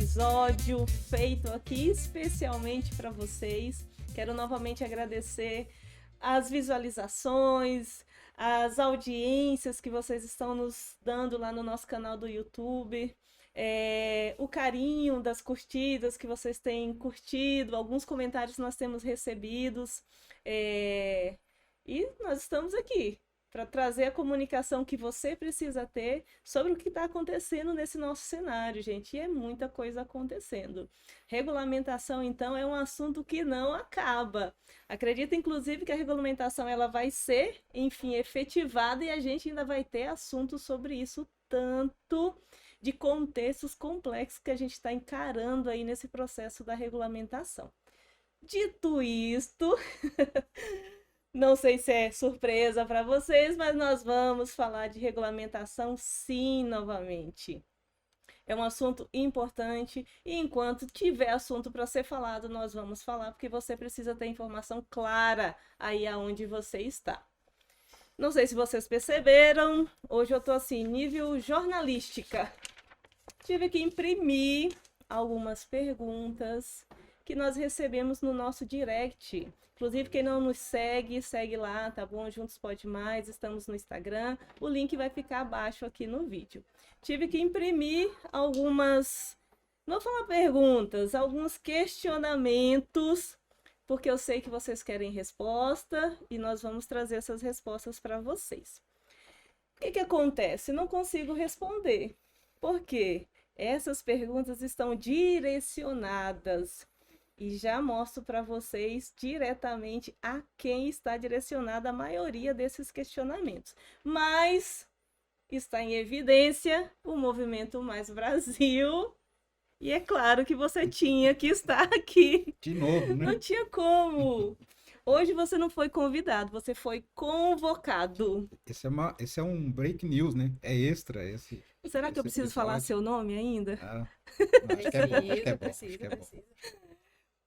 episódio feito aqui especialmente para vocês. Quero novamente agradecer as visualizações, as audiências que vocês estão nos dando lá no nosso canal do YouTube, o carinho das curtidas que vocês têm curtido, alguns comentários nós temos recebidos, e nós estamos aqui para trazer a comunicação que você precisa ter sobre o que está acontecendo nesse nosso cenário, gente. E é muita coisa acontecendo. Regulamentação, então, é um assunto que não acaba. Acredito, inclusive, que a regulamentação ela vai ser, enfim, efetivada e a gente ainda vai ter assunto sobre isso, tanto de contextos complexos que a gente está encarando aí nesse processo da regulamentação. Dito isto... Não sei se é surpresa para vocês, mas nós vamos falar de regulamentação sim, novamente. É um assunto importante e enquanto tiver assunto para ser falado, nós vamos falar, porque você precisa ter informação clara aí aonde você está. Não sei se vocês perceberam, hoje eu tô assim, nível jornalística. Tive que imprimir algumas perguntas que nós recebemos no nosso direct. Inclusive, quem não nos segue, segue lá, tá bom? Juntos Pode Mais, estamos no Instagram. O link vai ficar abaixo aqui no vídeo. Tive que imprimir algumas, não vou falar perguntas, alguns questionamentos, porque eu sei que vocês querem resposta e nós vamos trazer essas respostas para vocês. O que acontece? Não consigo responder. Por quê? Essas perguntas estão direcionadas. E já mostro para vocês diretamente a quem está direcionada a maioria desses questionamentos. Mas está em evidência o Movimento Mais Brasil. E é claro que você tinha que estar aqui. De novo, né? Não tinha como. Hoje você não foi convidado, você foi convocado. Esse é um break news, né? É extra esse. Será que eu preciso falar seu nome ainda? Acho que é bom, acho que é bom. Precisa.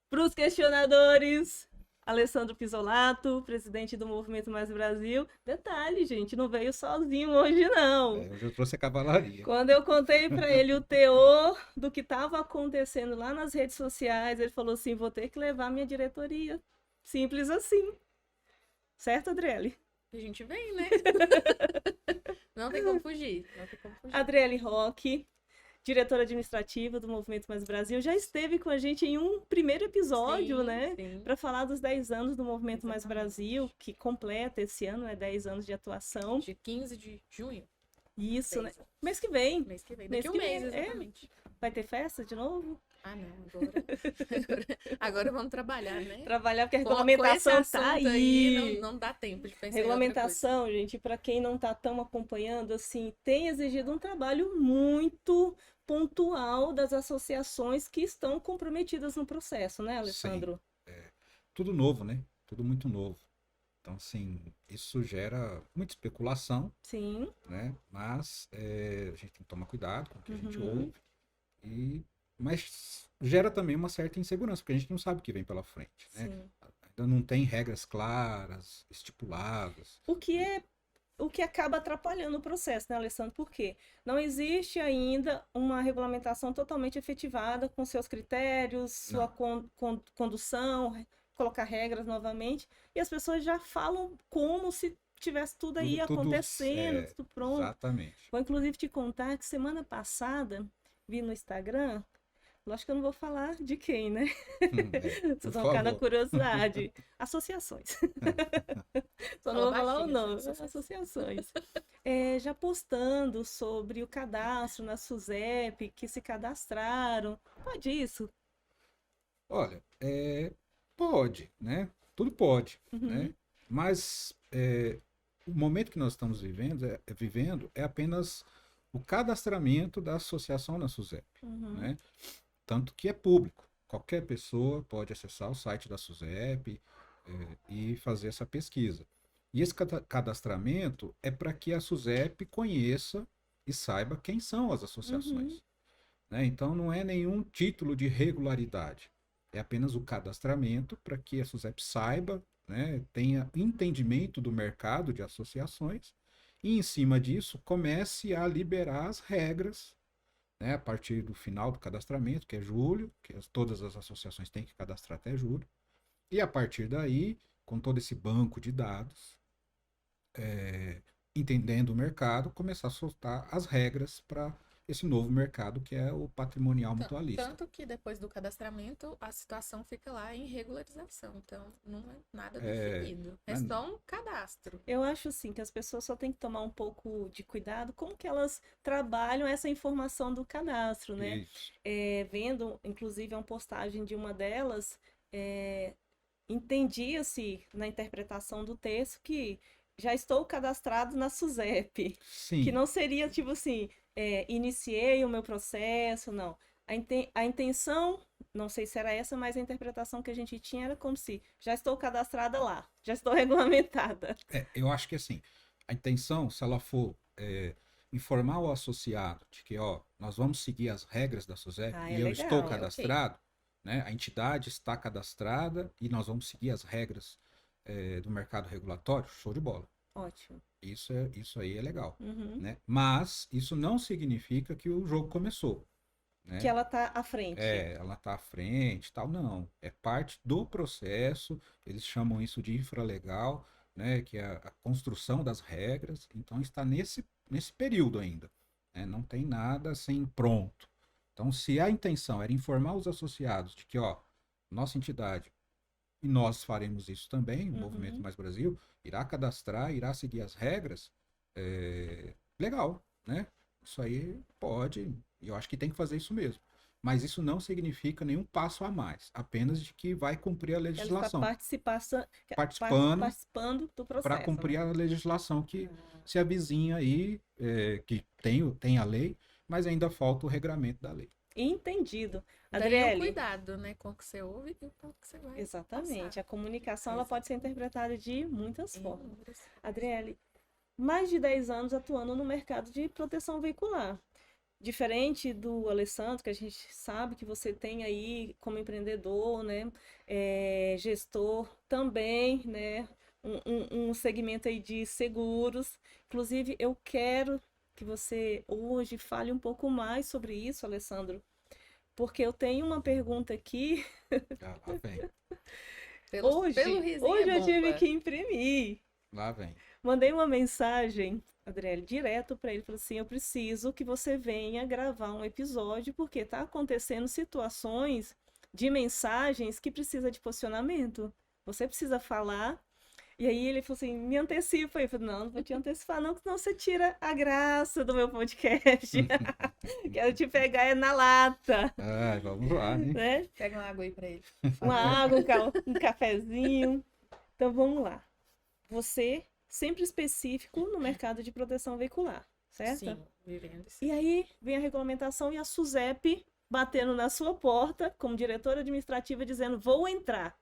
Para os questionadores, Alessandro Pisolato, presidente do Movimento Mais Brasil. Detalhe, gente, não veio sozinho hoje, não. Hoje eu trouxe a cavalaria. Quando eu contei para ele o teor do que estava acontecendo lá nas redes sociais, ele falou assim, vou ter que levar minha diretoria. Simples assim. Certo, Adriele? A gente vem, né? Não tem como fugir. Adriele Roque, diretora administrativa do Movimento Mais Brasil, já esteve com a gente em um primeiro episódio, sim, né? Sim. Para falar dos 10 anos do Movimento Mais Brasil, que completa esse ano, né? 10 anos de atuação. De 15 de junho. Isso, né? 10. Mês que vem. Mês que vem. Daqui um mês, exatamente. Vai ter festa de novo? Ah, não. Agora vamos trabalhar, né? Trabalhar, porque a regulamentação tá aí. Não dá tempo de pensar regulamentação, gente, para quem não tá tão acompanhando, assim, tem exigido um trabalho muito pontual das associações que estão comprometidas no processo, né, Alessandro? Sim. Tudo novo, né? Tudo muito novo. Então, assim, isso gera muita especulação. Sim. Né? Mas a gente tem que tomar cuidado com o que a gente ouve. Mas gera também uma certa insegurança, porque a gente não sabe o que vem pela frente. Né? Ainda não tem regras claras, estipuladas. O que acaba atrapalhando o processo, né, Alessandro? Por quê? Não existe ainda uma regulamentação totalmente efetivada com seus critérios, sua condução, colocar regras novamente, e as pessoas já falam como se tivesse tudo aí acontecendo, tudo pronto. Exatamente. Vou inclusive te contar que semana passada, vi no Instagram, lógico que eu não vou falar de quem, né? Vocês vão ficar na curiosidade. Associações. Só não vou falar o nome. Associações. Já postando sobre o cadastro na SUSEP, que se cadastraram. Pode isso? Olha, pode, né? Tudo pode, né? Mas o momento que nós estamos vivendo é apenas o cadastramento da associação na SUSEP, né? Tanto que é público. Qualquer pessoa pode acessar o site da SUSEP e fazer essa pesquisa. E esse cadastramento é para que a SUSEP conheça e saiba quem são as associações. Né? Então não é nenhum título de regularidade. É apenas o cadastramento para que a SUSEP saiba, né, tenha entendimento do mercado de associações e, em cima disso, comece a liberar as regras né, a partir do final do cadastramento, que é julho, que todas as associações têm que cadastrar até julho, e a partir daí, com todo esse banco de dados, entendendo o mercado, começar a soltar as regras para esse novo mercado que é o patrimonial mutualista. Tanto que depois do cadastramento, a situação fica lá em regularização. Então, não é nada definido. É só um cadastro. Eu acho, assim, que as pessoas só têm que tomar um pouco de cuidado como que elas trabalham essa informação do cadastro, né? Vendo, inclusive, uma postagem de uma delas, entendia-se na interpretação do texto que já estou cadastrado na SUSEP. Sim. Que não seria, tipo assim, iniciei o meu processo, não. A intenção, não sei se era essa, mas a interpretação que a gente tinha era como se já estou cadastrada lá, já estou regulamentada. Eu acho que assim, a intenção, se ela for informar o associado de que, ó, nós vamos seguir as regras da SUSEP e eu legal, estou cadastrado, né? A entidade está cadastrada e nós vamos seguir as regras do mercado regulatório, show de bola. Ótimo. Isso aí é legal, Uhum. né? Mas isso não significa que o jogo começou, né? Que ela está à frente. Ela está à frente, tal, não. É parte do processo, eles chamam isso de infralegal, né? Que é a construção das regras, então está nesse período ainda, né? Não tem nada assim pronto. Então, se a intenção era informar os associados de que, ó, nossa entidade, e nós faremos isso também, o Movimento Mais Brasil, irá cadastrar, irá seguir as regras, legal, né? Isso aí pode, e eu acho que tem que fazer isso mesmo. Mas isso não significa nenhum passo a mais, apenas de que vai cumprir a legislação. Ela está participando do processo. Para cumprir a legislação que se avizinha aí, que tem a lei, mas ainda falta o regramento da lei. Entendido. Adriele. Daí o cuidado, né, com o que você ouve e com o que você vai Exatamente. passar. A comunicação ela pode ser interpretada de muitas formas. Adriele, mais de 10 anos atuando no mercado de proteção veicular. Diferente do Alessandro, que a gente sabe que você tem aí como empreendedor, né, gestor também, né, um segmento aí de seguros. Inclusive, eu quero que você hoje fale um pouco mais sobre isso, Alessandro, porque eu tenho uma pergunta aqui. Lá vem. Hoje eu tive que imprimir. Lá vem. Mandei uma mensagem, Adriele, direto para ele, falei assim, eu preciso que você venha gravar um episódio, porque está acontecendo situações de mensagens que precisa de posicionamento. Você precisa falar. E aí ele falou assim, me antecipa. Eu falei, não vou te antecipar não, senão você tira a graça do meu podcast. Quero te pegar na lata. Vamos lá, né? Pega uma água aí pra ele. Uma água, um cafezinho. Então vamos lá. Você, sempre específico no mercado de proteção veicular, certo? Sim, vivendo. E aí vem a regulamentação e a SUSEP batendo na sua porta, como diretora administrativa, dizendo, vou entrar.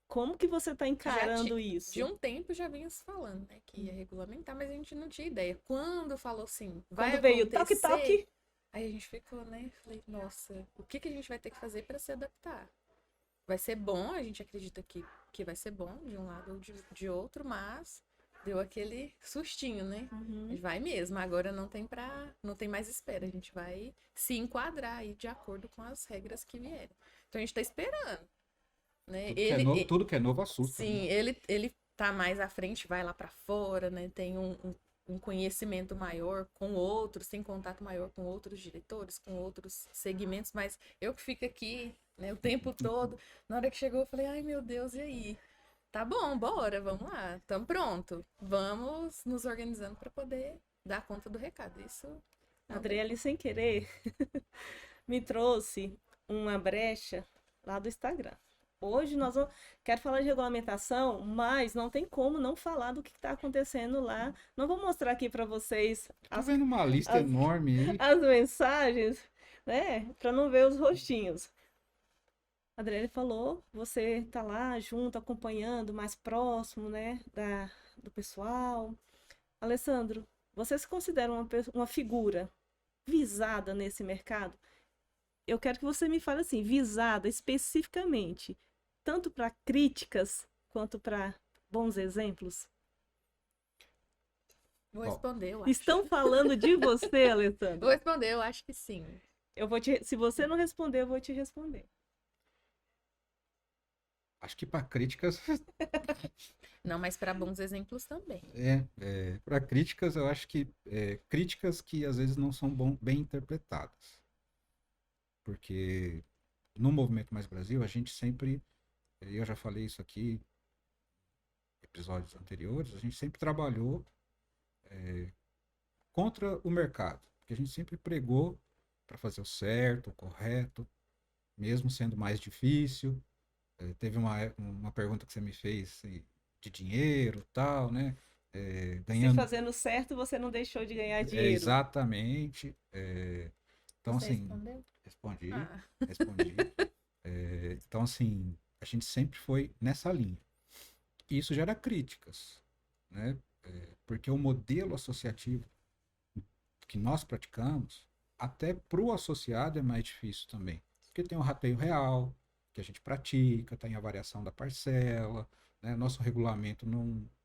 Como que você está encarando isso? De um tempo já vinha se falando, né, que ia regulamentar, mas a gente não tinha ideia. Quando falou assim, vai Quando veio acontecer, toque. Aí a gente ficou, né, falei, nossa, o que a gente vai ter que fazer para se adaptar? Vai ser bom, a gente acredita que vai ser bom de um lado ou de outro, mas deu aquele sustinho, né? Vai mesmo, agora não tem mais espera, a gente vai se enquadrar aí de acordo com as regras que vierem. Então a gente tá esperando. Né? Tudo que é novo assusta. Sim, né? ele tá mais à frente, vai lá para fora, né? Tem um conhecimento maior com outros, tem contato maior com outros diretores, com outros segmentos, mas eu que fico aqui, né, o tempo todo, na hora que chegou eu falei, ai meu Deus, e aí? Tá bom, bora, vamos lá, tamo pronto. Vamos nos organizando para poder dar conta do recado. Isso. Adriele, sem querer, me trouxe uma brecha lá do Instagram. Hoje quero falar de regulamentação, mas não tem como não falar do que está acontecendo lá. Não vou mostrar aqui para vocês. Tô vendo uma lista enorme aí. As mensagens, né? Para não ver os rostinhos. A Adriele falou, você tá lá junto, acompanhando, mais próximo, né? Do pessoal. Alessandro, você se considera uma figura visada nesse mercado? Eu quero que você me fale assim, visada especificamente, tanto para críticas quanto para bons exemplos. Vou Bom, responder, eu acho. Estão falando de você, Alessandro? Vou responder, eu acho que sim. Se você não responder, eu vou te responder. acho que para críticas, Não, mas para bons exemplos também. para críticas, eu acho que críticas que às vezes não são bem interpretadas. Porque no Movimento Mais Brasil, a gente sempre, eu já falei isso aqui em episódios anteriores, a gente sempre trabalhou contra o mercado. Porque a gente sempre pregou para fazer o certo, o correto, mesmo sendo mais difícil. Teve uma pergunta que você me fez de dinheiro e tal, né? Se Ganhando. fazendo certo, você não deixou de ganhar dinheiro. Exatamente. Então, Você assim, respondeu? respondi. Ah. Respondi. Então, assim, a gente sempre foi nessa linha. E isso gera críticas, né? Porque o modelo associativo que nós praticamos, até para o associado é mais difícil também. Porque tem o rateio real, que a gente pratica, tem a variação da parcela, né? Nosso regulamento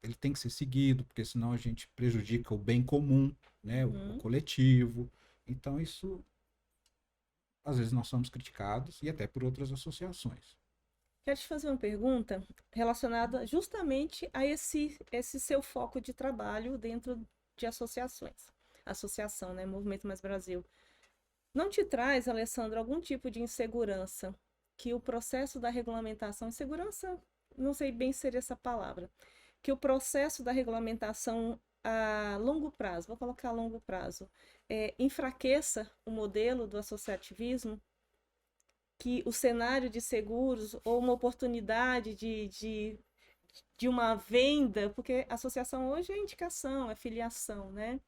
ele tem que ser seguido, porque senão a gente prejudica o bem comum, né? O coletivo. Então isso, às vezes nós somos criticados e até por outras associações. Quero te fazer uma pergunta relacionada justamente a esse seu foco de trabalho dentro de associações. Associação, né? Movimento Mais Brasil. Não te traz, Alessandro, algum tipo de insegurança que o processo da regulamentação, insegurança, não sei bem se seria essa palavra, que o processo da regulamentação a longo prazo, vou colocar a longo prazo, enfraqueça o modelo do associativismo, que o cenário de seguros ou uma oportunidade de uma venda, porque associação hoje é indicação, é filiação, né?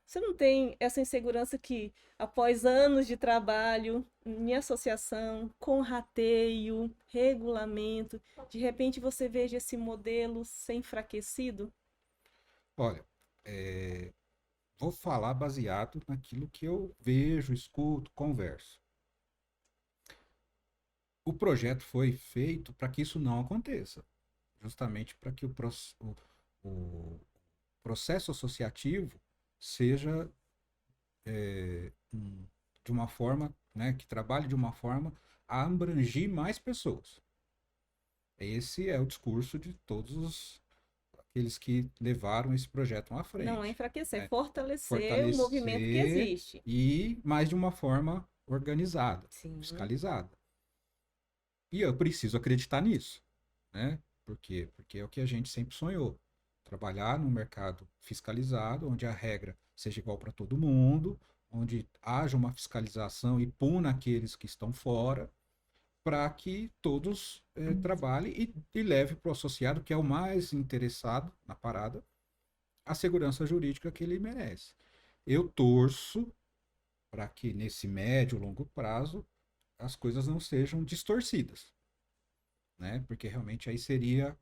Você não tem essa insegurança que, após anos de trabalho em associação, com rateio, regulamento, de repente você veja esse modelo ser enfraquecido? Olha, vou falar baseado naquilo que eu vejo, escuto, converso. O projeto foi feito para que isso não aconteça, justamente para que o processo associativo seja de uma forma, né, que trabalhe de uma forma a abranger mais pessoas. Esse é o discurso de todos aqueles que levaram esse projeto à frente. Não é enfraquecer, né? fortalecer o movimento que existe. E mais de uma forma organizada, Sim. fiscalizada. E eu preciso acreditar nisso, né? Por quê? Porque é o que a gente sempre sonhou. Trabalhar num mercado fiscalizado, onde a regra seja igual para todo mundo, onde haja uma fiscalização e puna aqueles que estão fora, para que todos trabalhem e leve para o associado, que é o mais interessado na parada, a segurança jurídica que ele merece. Eu torço para que nesse médio e longo prazo as coisas não sejam distorcidas, né? Porque realmente aí seria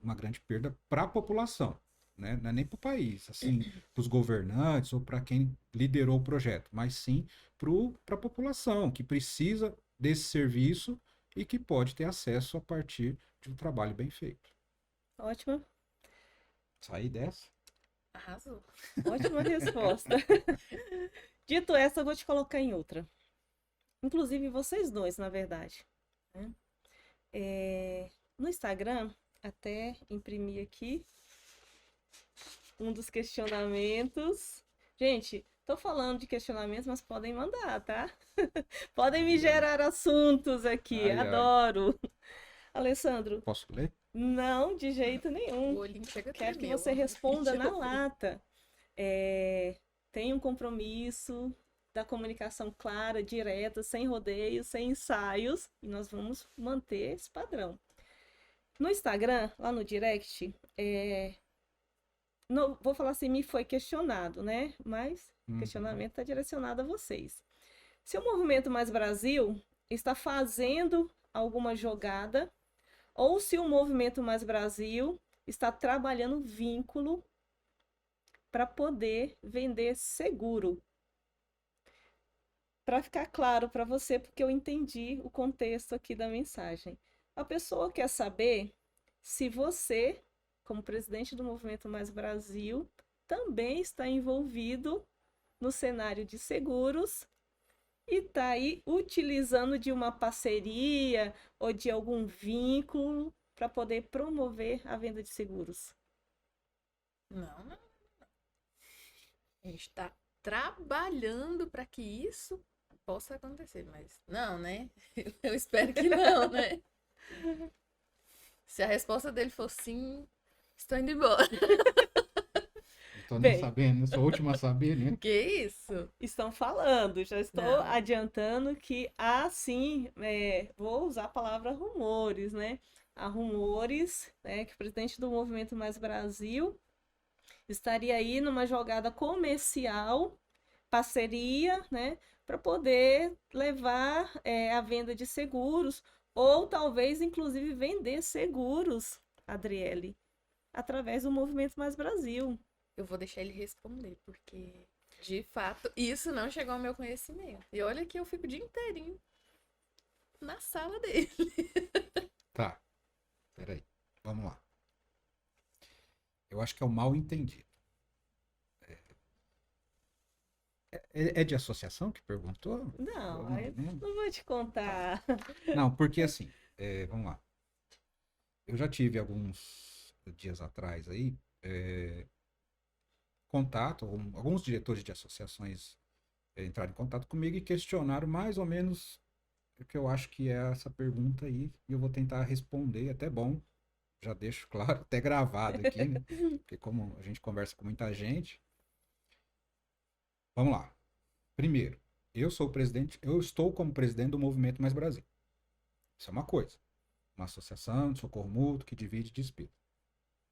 uma grande perda para a população, né? Não é nem para o país, assim, para os governantes ou para quem liderou o projeto, mas sim para a população que precisa desse serviço e que pode ter acesso a partir de um trabalho bem feito. Ótima. Sair dessa? Arrasou. Ótima resposta. Dito essa, eu vou te colocar em outra. Inclusive vocês dois, na verdade. Né? No Instagram, até imprimi aqui um dos questionamentos. Gente, tô falando de questionamentos, mas podem mandar, tá? Podem me gerar assuntos aqui, adoro. Alessandro. Posso ler? Não, de jeito nenhum. O olhinho chega a Quero que tremer, você eu responda na ouvi. lata. Tem um compromisso da comunicação clara, direta, sem rodeios, sem ensaios, e nós vamos manter esse padrão. No Instagram, lá no direct, não, vou falar assim, me foi questionado, né? Mas o questionamento está direcionado a vocês. Se o Movimento Mais Brasil está fazendo alguma jogada, ou se o Movimento Mais Brasil está trabalhando vínculo para poder vender seguro. Para ficar claro para você, porque eu entendi o contexto aqui da mensagem. A pessoa quer saber se você, como presidente do Movimento Mais Brasil, também está envolvido no cenário de seguros e está aí utilizando de uma parceria ou de algum vínculo para poder promover a venda de seguros. Não, não. A gente está trabalhando para que isso possa acontecer, mas não, né? Eu espero que não, né? Se a resposta dele for sim, estou indo embora. Não tô nem Bem. sabendo, sou a última a saber, né? Que isso? Estão falando, já estou Não. adiantando que há sim, vou usar a palavra rumores, né? Há rumores, né, que o presidente do Movimento Mais Brasil estaria aí numa jogada comercial, parceria, né, para poder levar a venda de seguros, ou talvez, inclusive, vender seguros, Adriele, através do Movimento Mais Brasil. Eu vou deixar ele responder, porque, de fato, isso não chegou ao meu conhecimento. E olha que eu fico o dia inteirinho na sala dele. Tá. Peraí. Vamos lá. Eu acho que é o mal entendido. É de associação que perguntou? Não, Eu aí lembro. não vou te contar. Não, porque assim, vamos lá. Eu já tive alguns dias atrás aí contato, alguns diretores de associações entraram em contato comigo e questionaram mais ou menos o que eu acho que é essa pergunta aí, e eu vou tentar responder, até bom, já deixo claro, até gravado aqui, né? Porque como a gente conversa com muita gente. Vamos lá. Primeiro, eu estou como presidente do Movimento Mais Brasil. Isso é uma coisa. Uma associação de socorro mútuo que divide despesa.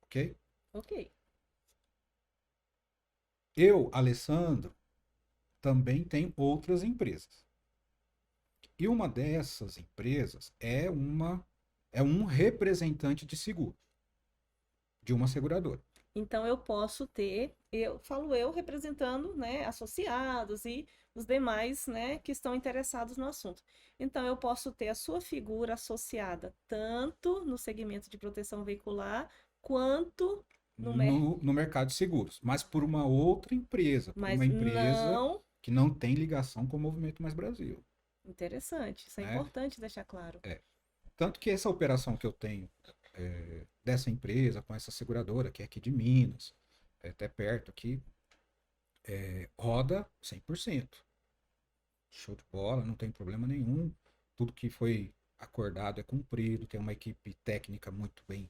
Ok? Ok. Eu, Alessandro, também tenho outras empresas. E uma dessas empresas é um representante de seguro, de uma seguradora. Então eu posso ter, eu representando, né, associados e os demais, né, que estão interessados no assunto. Então eu posso ter a sua figura associada tanto no segmento de proteção veicular quanto No mercado de seguros, mas por uma outra empresa, por mas uma empresa não. que não tem ligação com o Movimento Mais Brasil. Interessante, isso é né? importante deixar claro. Tanto que essa operação que eu tenho dessa empresa, com essa seguradora, que é aqui de Minas, até perto aqui, roda 100%. Show de bola, não tem problema nenhum. Tudo que foi acordado é cumprido, tem uma equipe técnica muito bem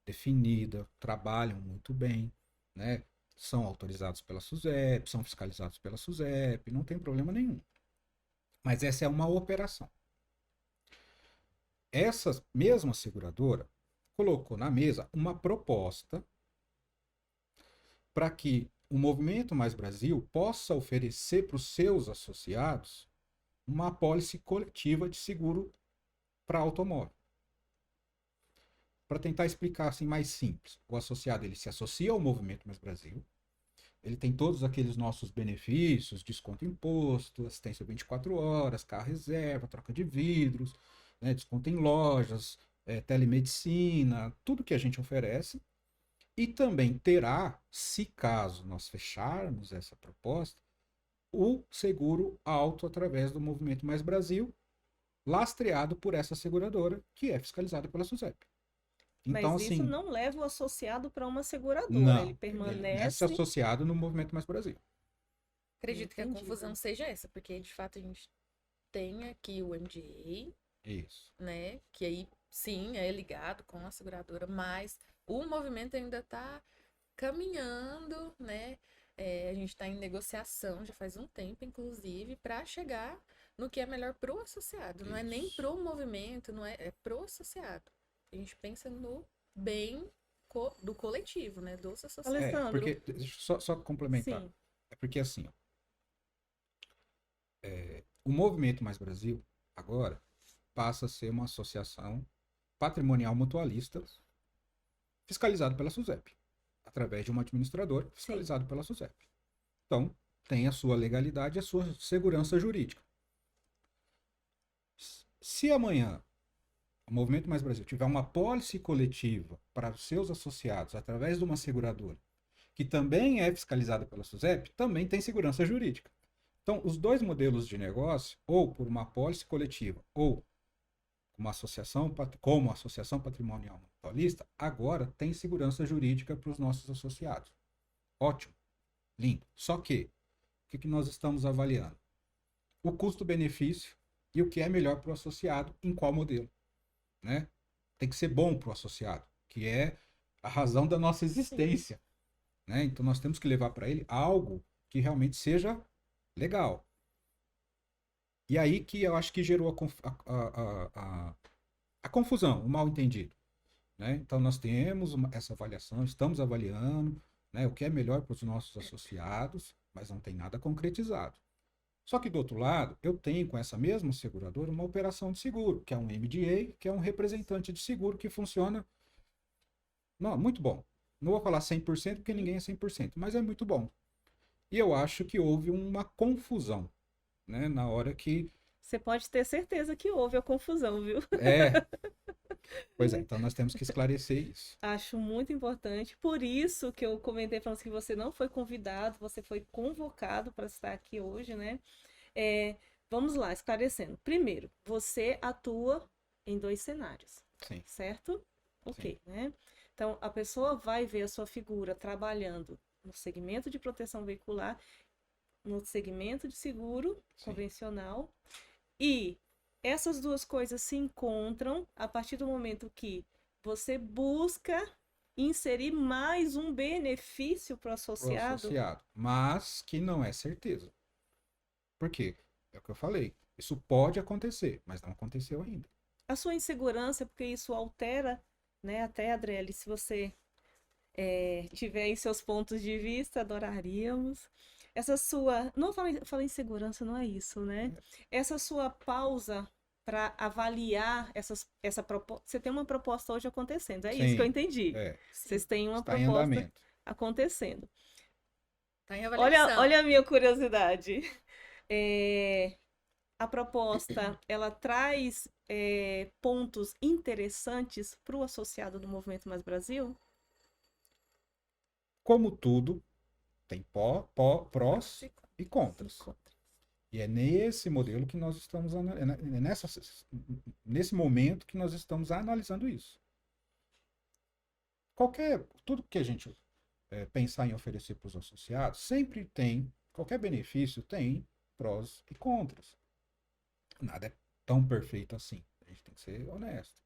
definida, trabalham muito bem, né? São autorizados pela SUSEP, são fiscalizados pela SUSEP, não tem problema nenhum. Mas essa é uma operação. Essa mesma seguradora colocou na mesa uma proposta para que o Movimento Mais Brasil possa oferecer para os seus associados uma apólice coletiva de seguro para automóvel. Para tentar explicar assim mais simples, o associado ele se associa ao Movimento Mais Brasil, ele tem todos aqueles nossos benefícios, desconto em imposto, assistência 24 horas, carro reserva, troca de vidros, né, desconto em lojas, telemedicina, tudo que a gente oferece. E também terá, se caso nós fecharmos essa proposta, o seguro auto através do Movimento Mais Brasil, lastreado por essa seguradora, que é fiscalizada pela SUSEP. Então, Mas isso assim, não leva o associado para uma seguradora, não, ele ele permanece. é associado no Movimento Mais Brasil. Acredito que a Entendido. confusão seja essa, porque de fato a gente tem aqui o MGA, Isso. né? Que aí sim é ligado com a seguradora, mas o movimento ainda está caminhando, né? A gente está em negociação já faz um tempo, inclusive, para chegar no que é melhor pro associado. Não é nem Isso. pro movimento, não é pro associado. A gente pensa no bem do coletivo, né? Dos associados. Alessandro. Porque, deixa eu só complementar. Sim. É porque assim, ó, o Movimento Mais Brasil, agora, passa a ser uma associação patrimonial mutualista fiscalizada pela SUSEP, através de uma administradora fiscalizada pela SUSEP. Então, tem a sua legalidade e a sua segurança jurídica. Se amanhã o Movimento Mais Brasil tiver uma apólice coletiva para os seus associados através de uma seguradora que também é fiscalizada pela SUSEP, também tem segurança jurídica. Então, os dois modelos de negócio, ou por uma apólice coletiva, ou como associação patrimonial mutualista, agora tem segurança jurídica para os nossos associados. Ótimo, lindo. Só que, o que nós estamos avaliando? O custo-benefício e o que é melhor para o associado em qual modelo, né? Tem que ser bom para o associado, que é a razão da nossa existência, né? Então nós temos que levar para ele algo que realmente seja legal. E aí que eu acho que gerou a confusão, o mal-entendido, né? Então nós temos essa avaliação, estamos avaliando, né, o que é melhor para os nossos associados, mas não tem nada concretizado. Só que do outro lado, eu tenho com essa mesma seguradora uma operação de seguro, que é um MDA, que é um representante de seguro que funciona muito bom. Não vou falar 100% porque ninguém é 100%, mas é muito bom. E eu acho que houve uma confusão, né, na hora que... Você pode ter certeza que houve a confusão, viu? Pois é, então nós temos que esclarecer isso. Acho muito importante. Por isso que eu comentei falando que você não foi convidado, você foi convocado para estar aqui hoje, né? Vamos lá, esclarecendo. Primeiro, você atua em 2 cenários, Sim. certo? Ok, Sim. né? Então, a pessoa vai ver a sua figura trabalhando no segmento de proteção veicular, no segmento de seguro convencional, e essas duas coisas se encontram a partir do momento que você busca inserir mais um benefício para o associado. Mas que não é certeza. Por quê? É o que eu falei. Isso pode acontecer, mas não aconteceu ainda. A sua insegurança, porque isso altera, né? Até, Adriele, se você tiver aí seus pontos de vista, adoraríamos. Essa sua... Não fala em segurança, não é isso, né? Essa sua pausa para avaliar essa proposta. Você tem uma proposta hoje acontecendo, é Sim, isso que eu entendi. Vocês têm uma proposta acontecendo. Tá em avaliação. Olha a minha curiosidade. A proposta, ela traz pontos interessantes para o associado do Movimento Mais Brasil? Como tudo, tem prós e contras. E é nesse modelo que nós estamos nesse momento que nós estamos analisando isso. Tudo que a gente pensar em oferecer para os associados, sempre tem, qualquer benefício tem prós e contras. Nada é tão perfeito assim. A gente tem que ser honesto.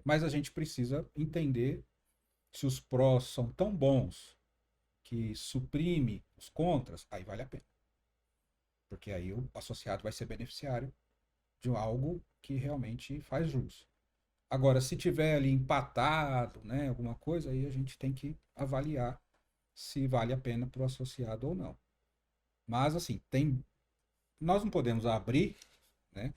Mas a gente precisa entender se os prós são tão bons que suprime os contras, aí vale a pena. Porque aí o associado vai ser beneficiário de algo que realmente faz jus. Agora, se tiver ali empatado, né, alguma coisa, aí a gente tem que avaliar se vale a pena para o associado ou não. Mas, assim, nós não podemos abrir, né?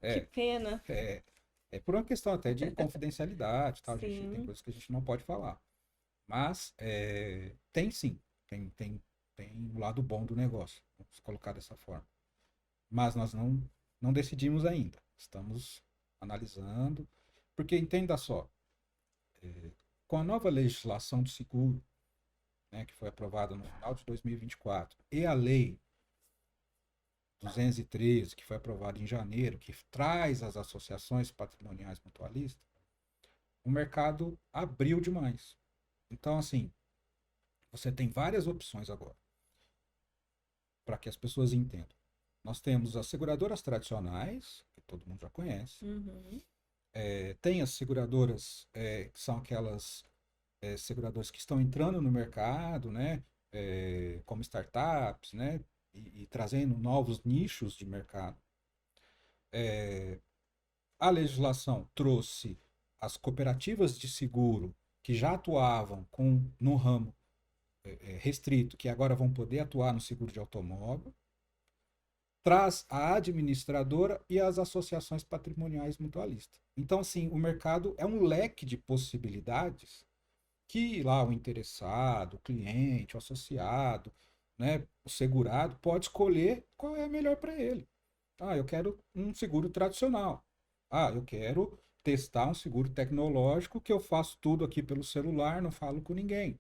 Que pena. É por uma questão até de confidencialidade, tal. Tem coisas que a gente não pode falar. Mas tem sim, tem um lado bom do negócio, vamos colocar dessa forma. Mas nós não decidimos ainda, estamos analisando, porque entenda só, com a nova legislação do seguro, né, que foi aprovada no final de 2024, e a lei 213, que foi aprovada em janeiro, que traz as associações patrimoniais mutualistas, o mercado abriu demais. Então, assim, você tem várias opções agora, para que as pessoas entendam. Nós temos as seguradoras tradicionais, que todo mundo já conhece. Uhum. Tem as seguradoras, que são aquelas seguradoras que estão entrando no mercado, né? Como startups, né? E trazendo novos nichos de mercado. A legislação trouxe as cooperativas de seguro que já atuavam no ramo restrito, que agora vão poder atuar no seguro de automóvel, traz a administradora e as associações patrimoniais mutualistas. Então, assim, o mercado é um leque de possibilidades que lá o interessado, o cliente, o associado, né, o segurado, pode escolher qual é a melhor para ele. Eu quero um seguro tradicional. Eu quero testar um seguro tecnológico que eu faço tudo aqui pelo celular, não falo com ninguém.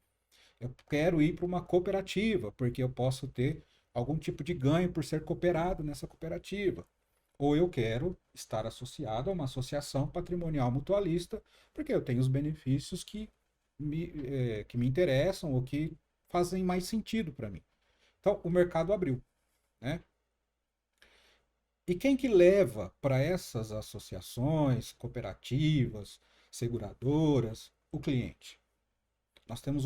Eu quero ir para uma cooperativa, porque eu posso ter algum tipo de ganho por ser cooperado nessa cooperativa. Ou eu quero estar associado a uma associação patrimonial mutualista, porque eu tenho os benefícios que me interessam ou que fazem mais sentido para mim. Então, o mercado abriu, né? E quem que leva para essas associações, cooperativas, seguradoras, o cliente? Nós temos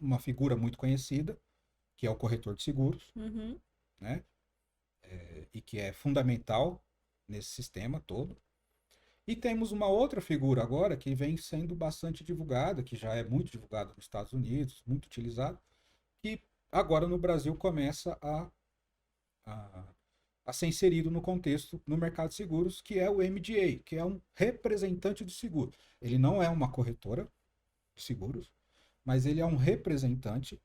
uma figura muito conhecida, que é o corretor de seguros, Uhum. né? E que é fundamental nesse sistema todo. E temos uma outra figura agora que vem sendo bastante divulgada, que já é muito divulgada nos Estados Unidos, muito utilizada, que agora no Brasil começa a, a ser inserido no contexto no mercado de seguros, que é o MGA, que é um representante de seguro. Ele não é uma corretora de seguros, mas ele é um representante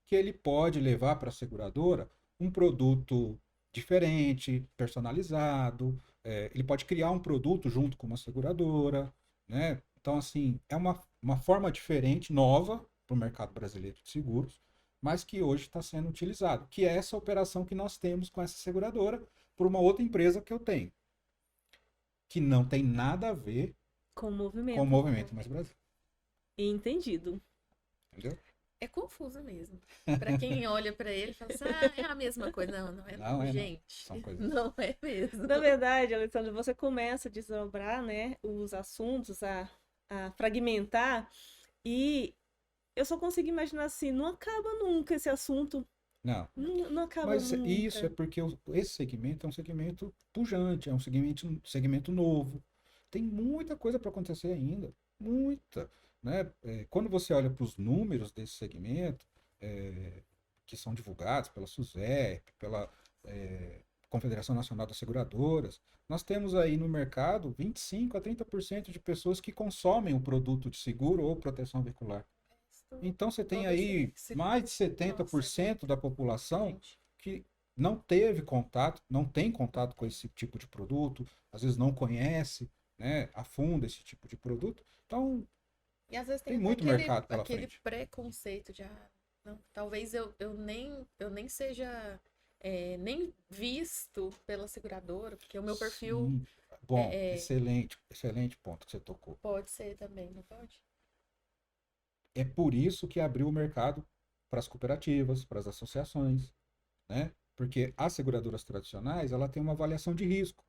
que ele pode levar para a seguradora um produto diferente, personalizado, ele pode criar um produto junto com uma seguradora, né? Então, assim, é uma forma diferente, nova, para o mercado brasileiro de seguros, mas que hoje está sendo utilizado, que é essa operação que nós temos com essa seguradora por uma outra empresa que eu tenho, que não tem nada a ver Com o com o movimento. Movimento Mais Brasil. Entendido. Entendeu? É confuso mesmo. Pra quem olha pra ele e fala assim, é a mesma coisa. Não, não é Não não, é não. gente. São coisas- Não é mesmo. Na verdade, Alessandro, você começa a desdobrar, né, os assuntos, a fragmentar, e eu só consigo imaginar assim, não acaba nunca esse assunto. Não. Não acaba Mas nunca. isso é porque esse segmento é um segmento pujante, é um segmento novo. Tem muita coisa para acontecer ainda, muita, né? Quando você olha para os números desse segmento, que são divulgados pela SUSEP, pela Confederação Nacional das Seguradoras, nós temos aí no mercado 25 a 30% de pessoas que consomem o produto de seguro ou proteção veicular. Então você tem Todo aí esse- mais de 70% da população Gente, que não teve contato, não tem contato com esse tipo de produto, às vezes não conhece, né, a fundo esse tipo de produto. Então, e às vezes tem até muito mercado pela aquele frente. preconceito de, não, talvez eu nem seja nem visto pela seguradora, porque o meu perfil Sim. Bom, é- excelente ponto que você tocou. pode ser também, não pode? É por isso que abriu o mercado para as cooperativas, para as associações, né? Porque as seguradoras tradicionais, ela tem uma avaliação de risco,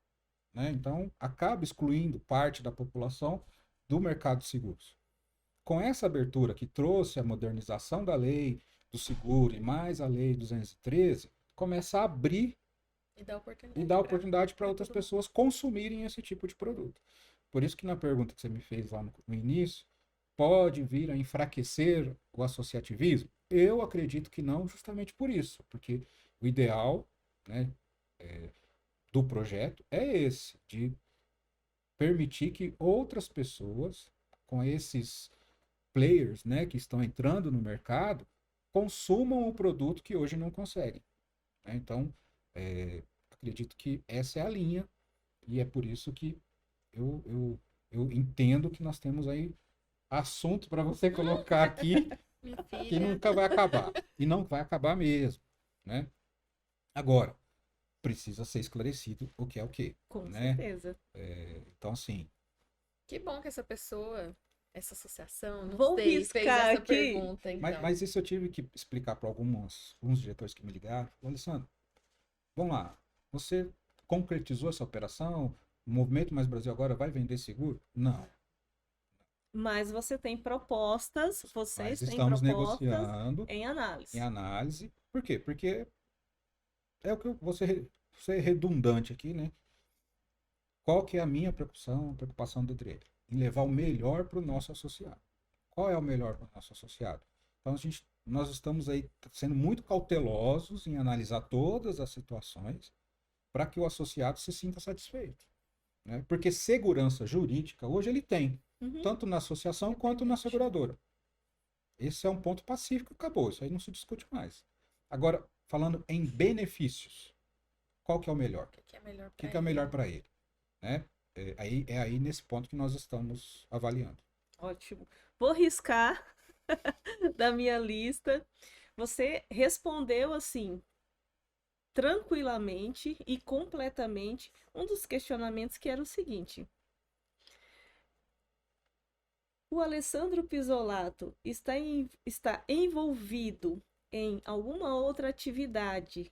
né? Então, acaba excluindo parte da população do mercado de seguros. Com essa abertura que trouxe a modernização da lei do seguro e mais a lei 213, começa a abrir E dá oportunidade. e dar oportunidade para pra outras todo mundo. pessoas consumirem esse tipo de produto. Por isso que na pergunta que você me fez lá no início, pode vir a enfraquecer o associativismo? Eu acredito que não, justamente por isso, porque o ideal, né, do projeto é esse, de permitir que outras pessoas, com esses players, né, que estão entrando no mercado, consumam o produto que hoje não conseguem, né? Então, acredito que essa é a linha, e é por isso que eu entendo que nós temos aí assunto para você colocar aqui Minha que filha, nunca vai acabar. E não vai acabar mesmo, né? Agora, precisa ser esclarecido o que é o quê, Com né? certeza. Então, assim, que bom que essa associação, não Vou sei, fez riscar essa aqui. pergunta, então. mas isso eu tive que explicar para alguns diretores que me ligaram. Falaram, Alessandro, vamos lá, você concretizou essa operação? O Movimento Mais Brasil agora vai vender seguro? Não. Mas você tem propostas, vocês Mas têm estamos propostas negociando em análise. em análise. Por quê? Porque é o que eu vou ser redundante aqui, né? Qual que é a minha preocupação do trader? Em levar o melhor para o nosso associado. Qual é o melhor para o nosso associado? Então, nós estamos aí sendo muito cautelosos em analisar todas as situações para que o associado se sinta satisfeito, né? Porque segurança jurídica hoje ele tem, Uhum. tanto na associação quanto na seguradora. Esse é um ponto pacífico, acabou, isso aí não se discute mais. Agora, falando em benefícios, qual que é o melhor? O que é melhor O para que é melhor para ele? Né? É aí nesse ponto que nós estamos avaliando. Ótimo. Vou riscar da minha lista. Você respondeu assim, tranquilamente e completamente, um dos questionamentos que era o seguinte: o Alessandro Pisolato está envolvido em alguma outra atividade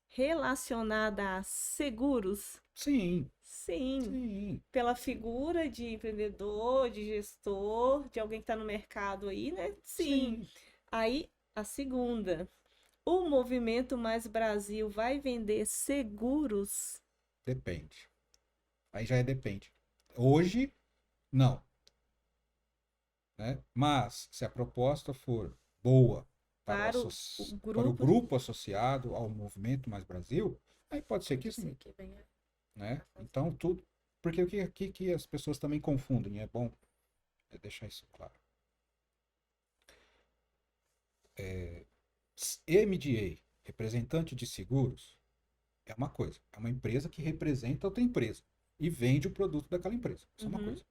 relacionada a seguros? Sim, Sim. sim, Pela figura de empreendedor, de gestor, de alguém que está no mercado aí, né? Sim. sim. Aí, a segunda. O Movimento Mais Brasil vai vender seguros? Depende. Aí já depende. Hoje, não, né? Mas se a proposta for boa Para o para o grupo. grupo associado ao Movimento Mais Brasil, aí pode ser que Pode ser sim, que venha. né? Então tudo, porque o que as pessoas também confundem, é bom deixar isso claro. MDA, representante de seguros, é uma coisa, é uma empresa que representa outra empresa e vende o produto daquela empresa. Isso é uma coisa,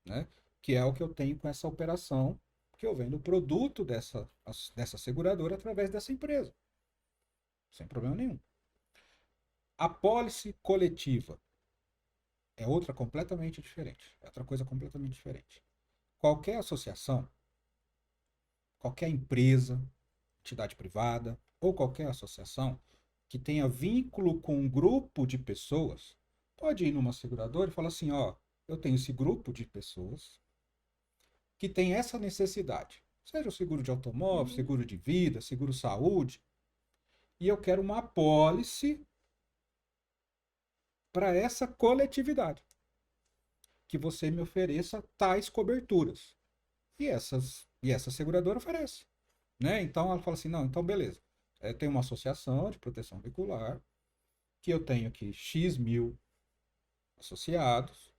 né? Que é o que eu tenho com essa operação, que eu vendo o produto dessa seguradora através dessa empresa, sem problema nenhum. A pólice coletiva é outra completamente diferente, é outra coisa completamente diferente. Qualquer associação, qualquer empresa, entidade privada ou qualquer associação que tenha vínculo com um grupo de pessoas, pode ir numa seguradora e falar assim, ó, eu tenho esse grupo de pessoas que tem essa necessidade. Seja o seguro de automóvel, seguro de vida, seguro saúde, e eu quero uma apólice para essa coletividade, que você me ofereça tais coberturas. E essa seguradora oferece, né? Então ela fala assim, não, então beleza. Tem uma associação de proteção veicular, que eu tenho aqui X mil associados,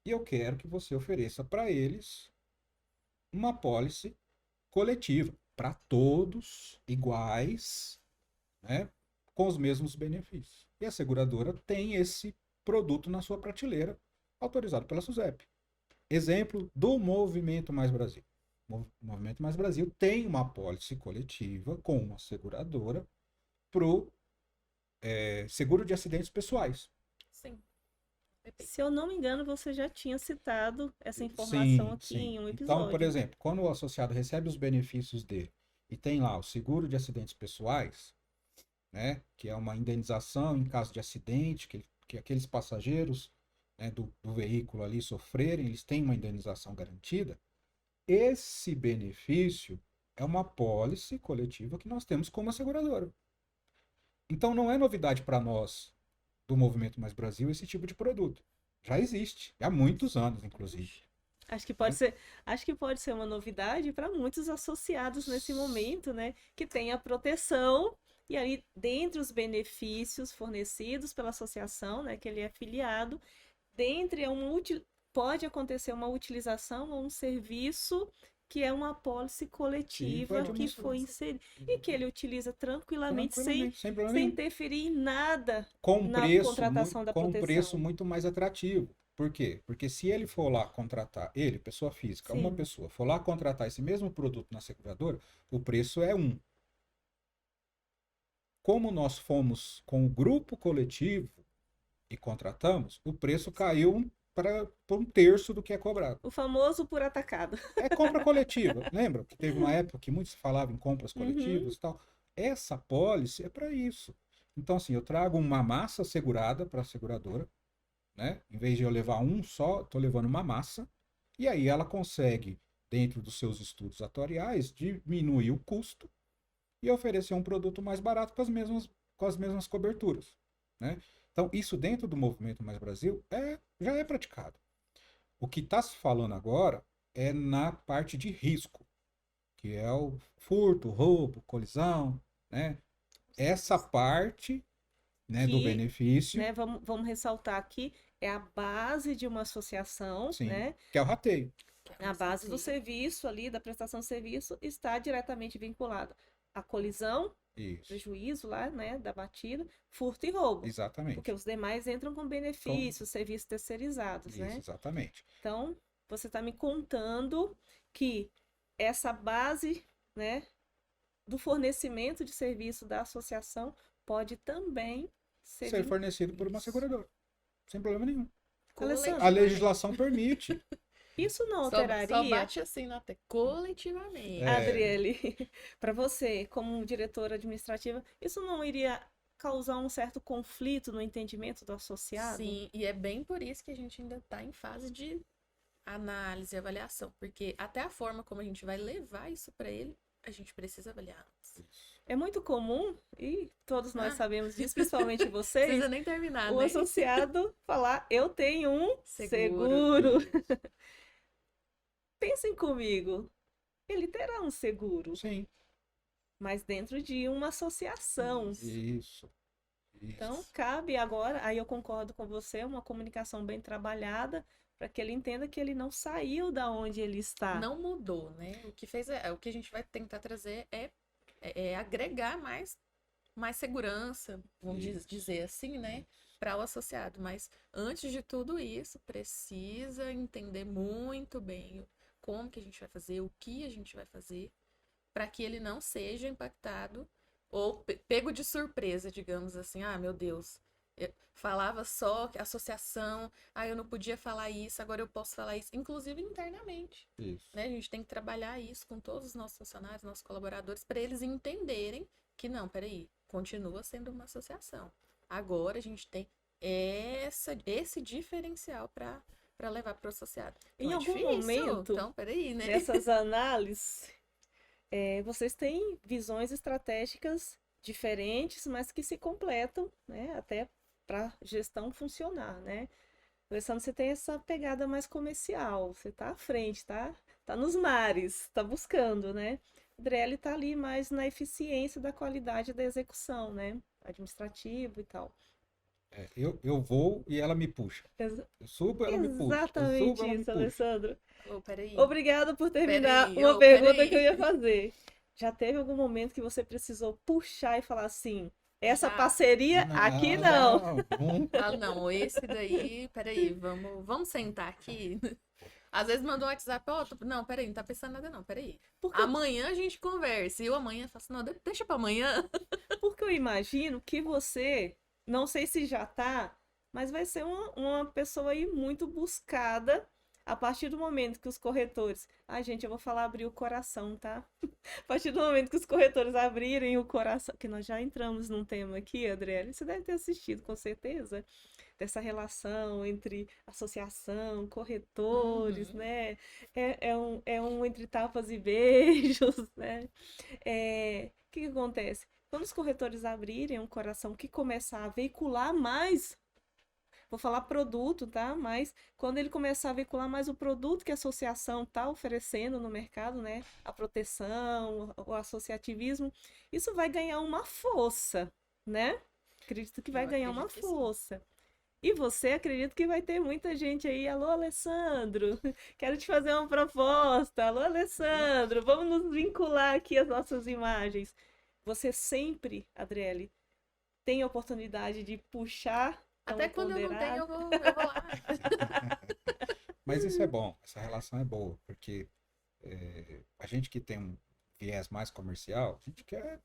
e eu quero que você ofereça para eles uma apólice coletiva, para todos iguais, né? Com os mesmos benefícios. E a seguradora tem esse produto na sua prateleira, autorizado pela SUSEP. Exemplo do Movimento Mais Brasil. O Movimento Mais Brasil tem uma apólice coletiva com uma seguradora para o seguro de acidentes pessoais. Sim. Se eu não me engano, você já tinha citado essa informação Sim, aqui sim. em um Então, por episódio. exemplo, quando o associado recebe os benefícios dele e tem lá o seguro de acidentes pessoais, né, que é uma indenização em caso de acidente, que aqueles passageiros, né, do veículo ali sofrerem, eles têm uma indenização garantida. Esse benefício é uma apólice coletiva que nós temos como seguradora. Então não é novidade para nós do Movimento Mais Brasil esse tipo de produto. Já existe, há muitos anos, inclusive. Né? Acho que pode ser uma novidade para muitos associados nesse momento, né? Que tem a proteção e aí, dentre os benefícios fornecidos pela associação, né, que ele é afiliado, dentre pode acontecer uma utilização ou um serviço que é uma apólice coletiva que foi inserida e que ele utiliza tranquilamente, Tranquilamente, sem problema sem nenhum. interferir em nada Com um na preço, contratação da com um preço proteção. muito mais atrativo. Por quê? Porque se ele for lá contratar, ele, pessoa física, uma Sim. pessoa, for lá contratar esse mesmo produto na seguradora, o preço é um. Como nós fomos com o grupo coletivo e contratamos, o preço caiu para um terço do que é cobrado. O famoso por atacado. É compra coletiva. Lembra que teve uma época que muito se falava em compras coletivas Uhum. e tal? Essa pólice é para isso. Então, assim, eu trago uma massa segurada para a seguradora, né? Em vez de eu levar um só, estou levando uma massa. E aí ela consegue, dentro dos seus estudos atuariais, diminuir o custo e oferecer um produto mais barato com as mesmas coberturas, né? Então, isso dentro do Movimento Mais Brasil já é praticado. O que está se falando agora é na parte de risco, que é o furto, roubo, colisão, né? Essa parte, né, do Que, benefício, né, vamos ressaltar aqui, é a base de uma associação, sim, né? que é o rateio. A base do serviço ali, da prestação de serviço, está diretamente vinculada à colisão, Isso, prejuízo lá, né, da batida, furto e roubo. Porque exatamente. os demais entram com Com, benefícios, serviços terceirizados, isso, né? exatamente. Então, você está me contando que essa base, né, do fornecimento de serviço da associação pode também Ser fornecido por uma Isso. seguradora. Sem problema nenhum. Alessandro, A legislação permite. isso não Só alteraria, bate assim na tecla. Coletivamente. Adriele, para você, como diretora administrativa, isso não iria causar um certo conflito no entendimento do associado? Sim, e é bem por isso que a gente ainda está em fase de análise e avaliação, porque até a forma como a gente vai levar isso para ele, a gente precisa avaliar antes. É muito comum, e todos nós Ah. sabemos disso, principalmente Não vocês, precisa nem terminar, o né? associado falar, eu tenho um seguro. Pensem comigo, ele terá um seguro, Sim. mas dentro de uma associação. Isso. Então, cabe agora, aí eu concordo com você, uma comunicação bem trabalhada, para que ele entenda que ele não saiu da onde ele está. Não mudou, né? O que fez o que a gente vai tentar trazer é agregar mais segurança, vamos dizer assim, né? Para o associado. Mas antes de tudo isso, precisa entender muito bem como que a gente vai fazer, o que a gente vai fazer, para que ele não seja impactado ou pego de surpresa, digamos assim. Ah, meu Deus, eu falava só que associação, eu não podia falar isso, agora eu posso falar isso, inclusive internamente. Isso. Né? A gente tem que trabalhar isso com todos os nossos funcionários, nossos colaboradores, para eles entenderem que não, peraí, continua sendo uma associação. Agora a gente tem esse diferencial para levar para o associado. Em Não é algum difícil? momento, Então, peraí, né? nessas análises, vocês têm visões estratégicas diferentes, mas que se completam, né? Até para a gestão funcionar, né? Alessandro, você tem essa pegada mais comercial, você tá à frente, tá? Tá nos mares, tá buscando, né? Adriele tá ali mais na eficiência da qualidade da execução, né? Administrativo e tal. Eu vou e ela me puxa. Ex- Eu subo, ela me puxa. Eu Exatamente subo, ela me isso, puxa. Alessandro. Peraí. Obrigada por terminar Peraí, uma pergunta peraí. que eu ia fazer. Já teve algum momento que você precisou puxar e falar assim, essa Já. parceria aqui não. Não, esse daí, peraí, vamos sentar aqui. Às vezes mandou um WhatsApp, não, peraí, não tá pensando nada não, peraí. Porque, Amanhã a gente conversa. E eu amanhã faço, não, deixa pra amanhã. porque eu imagino que você, não sei se já tá, mas vai ser uma pessoa aí muito buscada a partir do momento que os corretores. Gente, eu vou falar abrir o coração, tá? A partir do momento que os corretores abrirem o coração, que nós já entramos num tema aqui, Adriele, você deve ter assistido com certeza, dessa relação entre associação, corretores, né? É um entre tapas e beijos, né? O que acontece? Quando os corretores abrirem um coração que começar a veicular mais, vou falar produto, tá? Mas quando ele começar a veicular mais o produto que a associação está oferecendo no mercado, né? A proteção, o associativismo, isso vai ganhar uma força, né? Acredito que vai ganhar uma acredito que sim. força. E você acredita que vai ter muita gente aí, alô, Alessandro, quero te fazer uma proposta. Alô, Alessandro, vamos nos vincular aqui às nossas imagens. Você sempre, Adriele, tem a oportunidade de puxar Até quando eu não tenho, eu vou lá. Mas isso é bom, essa relação é boa, porque a gente que tem um viés mais comercial, a gente quer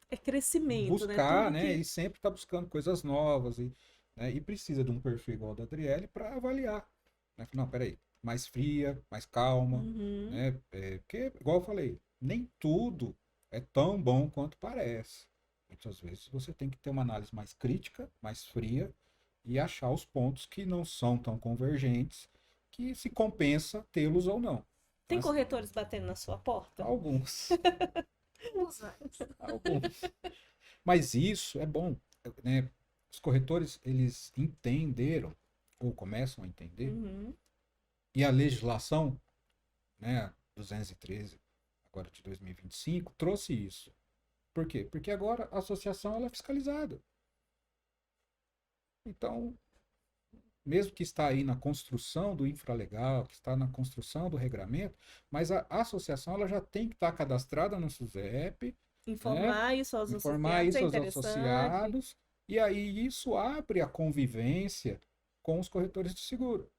É crescimento, buscar, né? né? E sempre tá buscando coisas novas e precisa de um perfil igual o da Adriele para avaliar. Né? Não, peraí, mais fria, mais calma, Uhum. né? Porque, igual eu falei, nem tudo é tão bom quanto parece. Muitas vezes você tem que ter uma análise mais crítica, mais fria e achar os pontos que não são tão convergentes, que se compensa tê-los ou não. Tem Mas corretores batendo na sua porta? alguns. Alguns. Mas isso é bom, né? Os corretores, eles entenderam, ou começam a entender, Uhum. e a legislação, né, 213, agora de 2025, trouxe isso. Por quê? Porque agora a associação ela é fiscalizada. Então, mesmo que está aí na construção do infralegal, que está na construção do regramento, mas a associação ela já tem que estar cadastrada no SUSEP, Informar isso aos informar associados isso é aos interessante. associados, e aí isso abre a convivência com os corretores de seguro.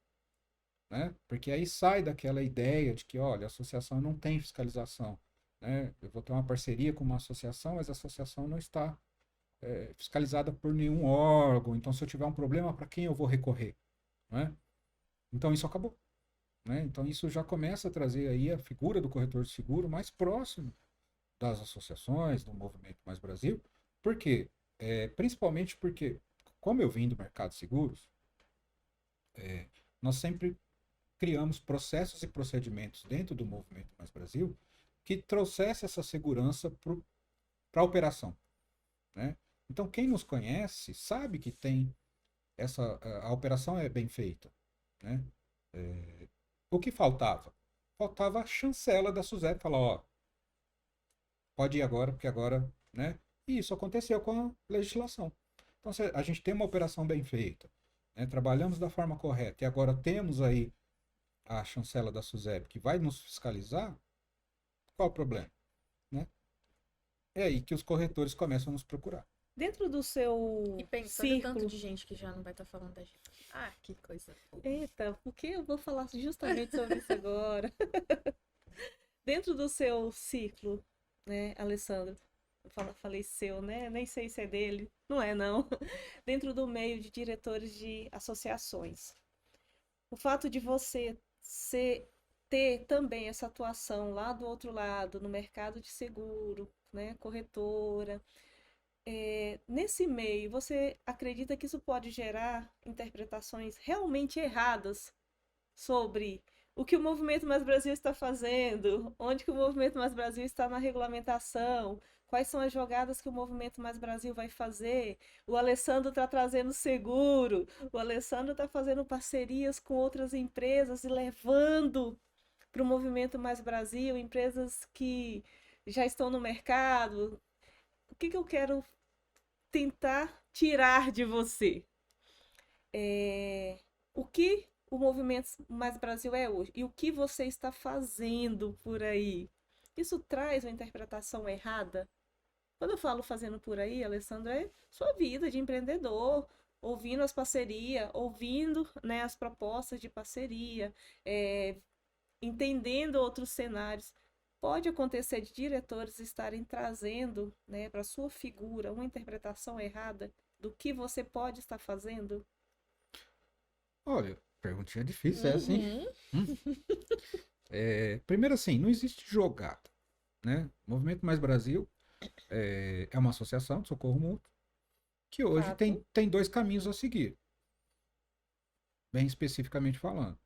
né? Porque aí sai daquela ideia de que, olha, a associação não tem fiscalização, né? Eu vou ter uma parceria com uma associação, mas a associação não está fiscalizada por nenhum órgão. Então, se eu tiver um problema, para quem eu vou recorrer, né? Então, isso acabou, né? Então, isso já começa a trazer aí a figura do corretor de seguro mais próximo das associações, do Movimento Mais Brasil. Por quê? Principalmente porque, como eu vim do mercado de seguros, nós sempre criamos processos e procedimentos dentro do Movimento Mais Brasil que trouxesse essa segurança para a operação, né? Então, quem nos conhece sabe que tem a operação é bem feita, né? O que faltava? Faltava a chancela da SUSEP, falar, ó, pode ir agora, porque agora, né? E isso aconteceu com a legislação. Então, se a gente tem uma operação bem feita, né? Trabalhamos da forma correta e agora temos aí a chancela da SUSEP que vai nos fiscalizar, qual o problema, né? É aí que os corretores começam a nos procurar. Dentro do seu E pensando círculo... tanto de gente que já não vai estar falando da gente. Ah, que coisa boa. Eita, porque eu vou falar justamente sobre isso agora. Dentro do seu ciclo, né, Alessandro? Falei seu, né? Nem sei se é dele. Não é, não. Dentro do meio de diretores de associações. O fato de você ter também essa atuação lá do outro lado, no mercado de seguro, né, corretora, nesse meio, você acredita que isso pode gerar interpretações realmente erradas sobre o que o Movimento Mais Brasil está fazendo, onde que o Movimento Mais Brasil está na regulamentação, quais são as jogadas que o Movimento Mais Brasil vai fazer? O Alessandro está trazendo seguro, o Alessandro está fazendo parcerias com outras empresas e levando para o Movimento Mais Brasil, empresas que já estão no mercado. O que eu quero tentar tirar de você? O que o Movimento Mais Brasil é hoje e o que você está fazendo por aí? Isso traz uma interpretação errada? Quando eu falo fazendo por aí, Alessandro, é sua vida de empreendedor, ouvindo as parcerias, ouvindo, né, as propostas de parceria, entendendo outros cenários. Pode acontecer de diretores estarem trazendo, né, para sua figura uma interpretação errada do que você pode estar fazendo? Olha, perguntinha difícil essa, hein? Primeiro assim, não existe jogada, né? O Movimento Mais Brasil é uma associação de socorro mútuo que hoje Fato. tem dois caminhos a seguir, bem especificamente falando,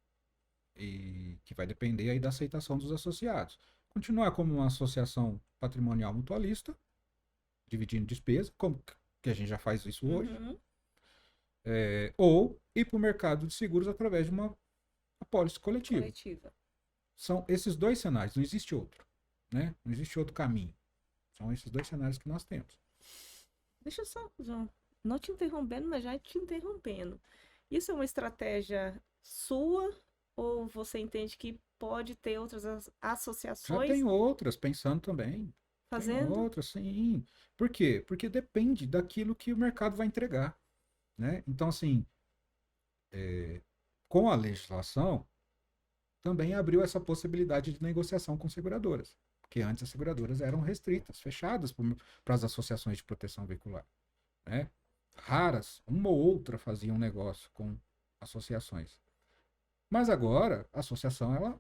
e que vai depender aí da aceitação dos associados. Continuar como uma associação patrimonial mutualista, dividindo despesa, como que a gente já faz isso hoje, ou ir para o mercado de seguros através de uma apólice coletiva. São esses dois cenários, não existe outro, né? Não existe outro caminho. São esses dois cenários que nós temos. Deixa eu só, João, não te interrompendo, mas já te interrompendo. Isso é uma estratégia sua ou você entende que pode ter outras associações? Já tem outras pensando também. Fazendo? Tem outras, sim. Por quê? Porque depende daquilo que o mercado vai entregar, né? Então, assim, com a legislação, também abriu essa possibilidade de negociação com seguradoras. Porque antes as seguradoras eram restritas, fechadas para as associações de proteção veicular, né? Raras, uma ou outra fazia um negócio com associações. Mas agora, a associação, ela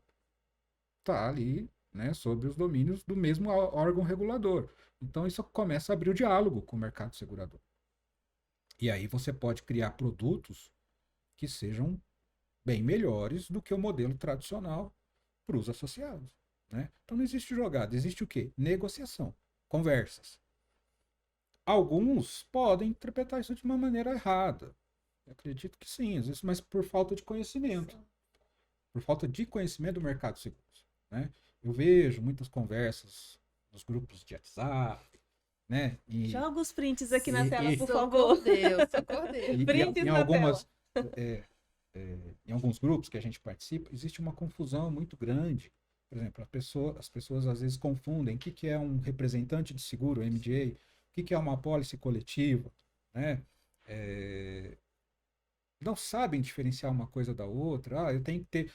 está ali, né, sob os domínios do mesmo órgão regulador. Então, isso começa a abrir o diálogo com o mercado segurador. E aí você pode criar produtos que sejam bem melhores do que o modelo tradicional para os associados, né? Então, não existe jogada, existe o quê? Negociação, conversas. Alguns podem interpretar isso de uma maneira errada. Eu acredito que sim, às vezes, mas por falta de conhecimento. Sim. Por falta de conhecimento do mercado de seguros, né? Eu vejo muitas conversas nos grupos de WhatsApp, né? Joga os prints aqui na tela, por favor. Socorro Deus. Prints na tela. Em alguns grupos que a gente participa, existe uma confusão muito grande. Por exemplo, as pessoas às vezes confundem o que é um representante de seguro, MGA, o que é uma apólice coletiva, né? não sabem diferenciar uma coisa da outra. Eu tenho que ter,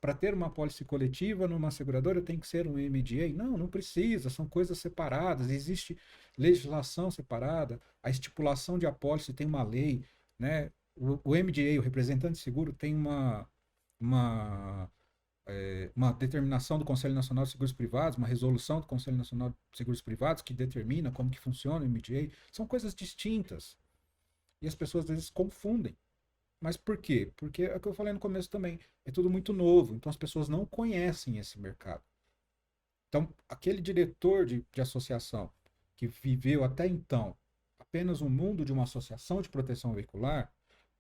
para ter uma apólice coletiva numa seguradora, eu tenho que ser um MGA. Não, não precisa, são coisas separadas, existe legislação separada, a estipulação de apólice tem uma lei, né? O MGA, o representante de seguro, tem uma, uma determinação do Conselho Nacional de Seguros Privados, uma resolução do Conselho Nacional de Seguros Privados que determina como que funciona o MGA. São coisas distintas. E as pessoas às vezes confundem. Mas por quê? Porque é o que eu falei no começo também. É tudo muito novo, então as pessoas não conhecem esse mercado. Então, aquele diretor de associação que viveu até então apenas um mundo de uma associação de proteção veicular,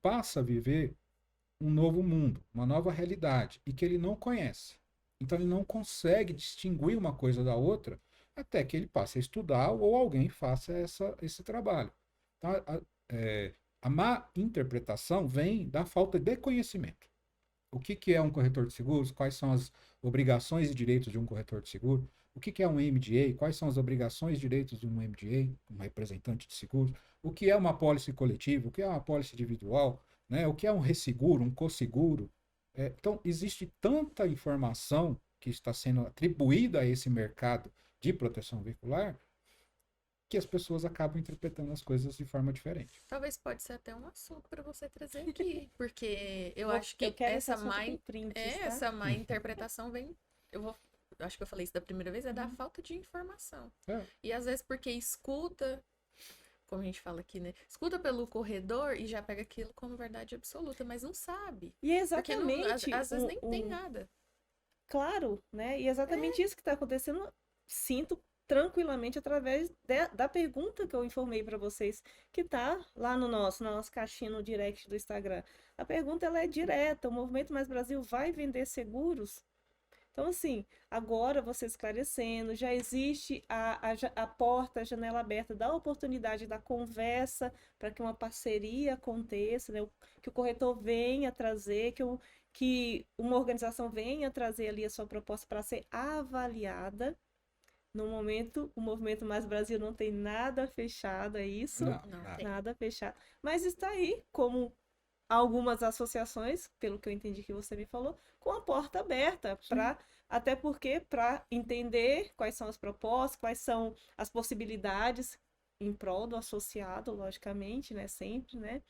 passa a viver um novo mundo, uma nova realidade, e que ele não conhece. Então, ele não consegue distinguir uma coisa da outra até que ele passe a estudar ou alguém faça esse trabalho. Então, a má interpretação vem da falta de conhecimento. O que é um corretor de seguros? Quais são as obrigações e direitos de um corretor de seguro? O que é um MGA? Quais são as obrigações e direitos de um MGA, um representante de seguros? O que é uma apólice coletiva? O que é uma apólice individual? Né? O que é um resseguro, um cosseguro? Então, existe tanta informação que está sendo atribuída a esse mercado de proteção veicular que as pessoas acabam interpretando as coisas de forma diferente. Talvez pode ser até um assunto para você trazer aqui, porque eu acho que essa má interpretação vem, acho que eu falei isso da primeira vez, é da falta de informação. E às vezes porque escuta, como a gente fala aqui, né? Escuta pelo corredor e já pega aquilo como verdade absoluta, mas não sabe. E é exatamente. Porque às vezes nem tem nada. Claro, né? E é exatamente isso que está acontecendo. Sinto tranquilamente através da pergunta que eu informei para vocês, que tá lá na nossa caixinha no direct do Instagram. A pergunta ela é direta: o Movimento Mais Brasil vai vender seguros? Então, assim, agora você esclarecendo, já existe a porta, a janela aberta da oportunidade da conversa para que uma parceria aconteça, né? Que o corretor venha trazer, que uma organização venha trazer ali a sua proposta para ser avaliada. No momento, o Movimento Mais Brasil não tem nada fechado, é isso? Não, nada fechado. Mas está aí, como algumas associações, pelo que eu entendi que você me falou, com a porta aberta, até porque para entender quais são as propostas, quais são as possibilidades em prol do associado, logicamente, né? Sempre, né?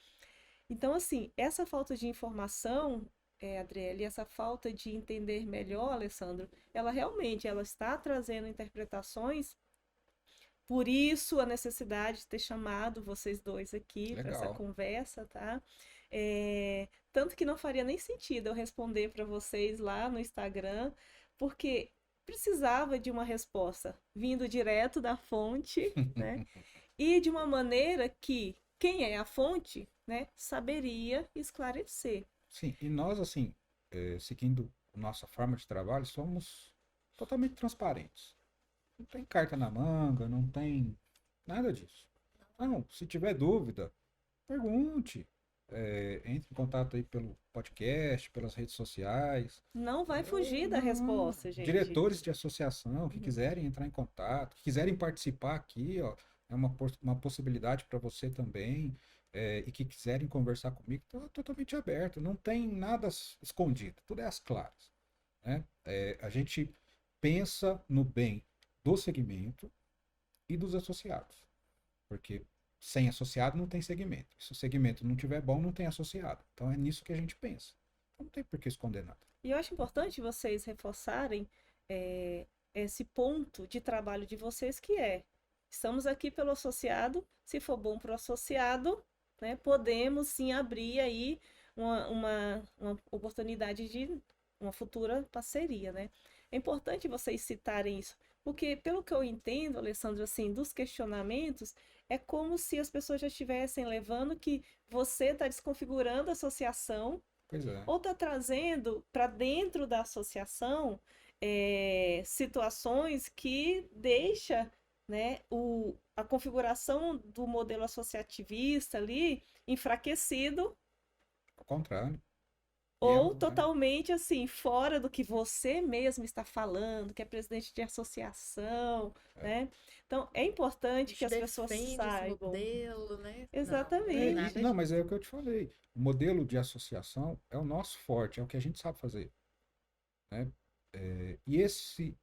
Então, assim, essa falta de informação, Adriele, essa falta de entender melhor, Alessandro, ela realmente ela está trazendo interpretações. Por isso a necessidade de ter chamado vocês dois aqui para essa conversa, tá? Tanto que não faria nem sentido eu responder para vocês lá no Instagram, porque precisava de uma resposta vindo direto da fonte, né? E de uma maneira que quem é a fonte, né, saberia esclarecer. Sim, e nós, assim, seguindo nossa forma de trabalho, somos totalmente transparentes. Não tem carta na manga, não tem nada disso. Não, se tiver dúvida, pergunte. Entre em contato aí pelo podcast, pelas redes sociais. Não vai fugir da resposta, gente. Diretores de associação que quiserem entrar em contato, que quiserem participar aqui, ó, é uma possibilidade para você também. E que quiserem conversar comigo, estou totalmente aberto, não tem nada escondido, tudo é às claras. Né? A gente pensa no bem do segmento e dos associados, porque sem associado não tem segmento. Se o segmento não tiver bom, não tem associado. Então é nisso que a gente pensa. Então não tem por que esconder nada. E eu acho importante vocês reforçarem esse ponto de trabalho de vocês, que estamos aqui pelo associado, se for bom para o associado, né, podemos sim abrir aí uma oportunidade de uma futura parceria, né? É importante vocês citarem isso, porque pelo que eu entendo, Alessandro, assim, dos questionamentos, é como se as pessoas já estivessem levando que você está desconfigurando a associação, ou está trazendo para dentro da associação situações que deixa, né, a configuração do modelo associativista ali enfraquecido. Ao contrário. ou totalmente assim, fora do que você mesmo está falando, que é presidente de associação, né? Então, é importante que as pessoas saibam. Modelo, né? Exatamente. Não, mas é o que eu te falei. O modelo de associação é o nosso forte, é o que a gente sabe fazer, né? E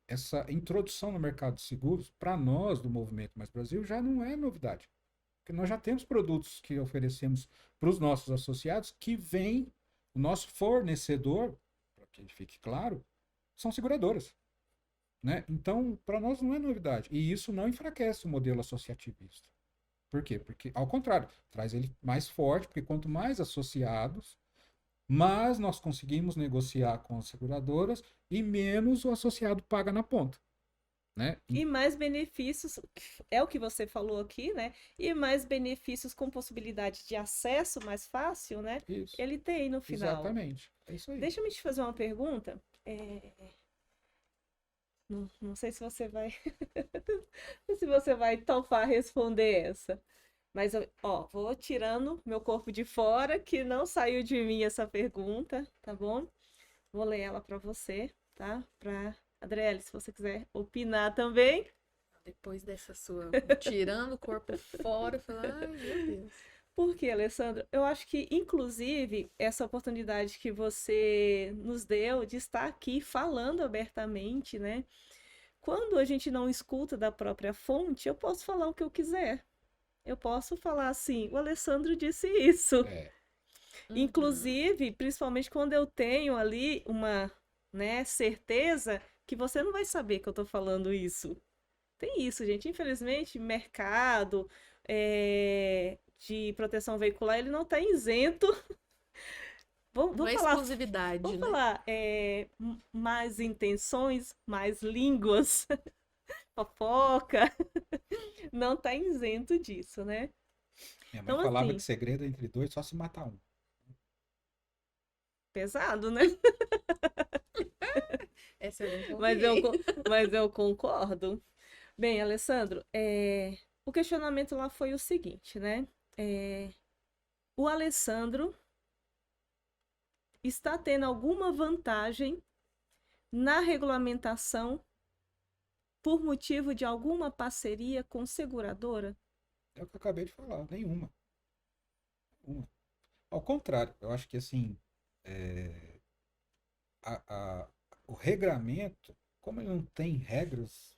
essa introdução no mercado de seguros, para nós do Movimento Mais Brasil, já não é novidade. Porque nós já temos produtos que oferecemos para os nossos associados que vêm, o nosso fornecedor, para que fique claro, são seguradoras, né? Então, para nós não é novidade. E isso não enfraquece o modelo associativista. Por quê? Porque, ao contrário, traz ele mais forte, porque quanto mais associados, mais nós conseguimos negociar com as seguradoras e menos o associado paga na ponta, né? E mais benefícios, é o que você falou aqui, né? E mais benefícios com possibilidade de acesso mais fácil, né? Isso. Ele tem no final. Exatamente. É isso aí. Deixa eu te fazer uma pergunta. Não sei se você vai se você vai topar responder essa. Mas, ó, vou tirando meu corpo de fora, que não saiu de mim essa pergunta, tá bom? Vou ler ela para você, tá? Para Adriele, se você quiser opinar também. Depois dessa sua tirando o corpo fora, eu falei, ai, meu Deus. Por quê, Alessandra? Eu acho que, inclusive, essa oportunidade que você nos deu de estar aqui falando abertamente, né? Quando a gente não escuta da própria fonte, eu posso falar o que eu quiser. Eu posso falar assim, o Alessandro disse isso. Inclusive, principalmente quando eu tenho ali uma, né, certeza que você não vai saber que eu tô falando isso. Tem isso, gente. Infelizmente, mercado de proteção veicular, ele não tá isento. Vamos Não é falar, exclusividade, vamos né? falar mais intenções, mais línguas, fofoca. Não tá isento disso, né? Minha mãe Então, falava assim, que segredo entre dois só se matar um. pesado, né? Essa eu não Mas eu concordo. Bem, Alessandro, o questionamento lá foi o seguinte, né? O Alessandro está tendo alguma vantagem na regulamentação por motivo de alguma parceria com seguradora? É o que eu acabei de falar, nenhuma. Ao contrário, eu acho que assim, o regramento, como ele não tem regras,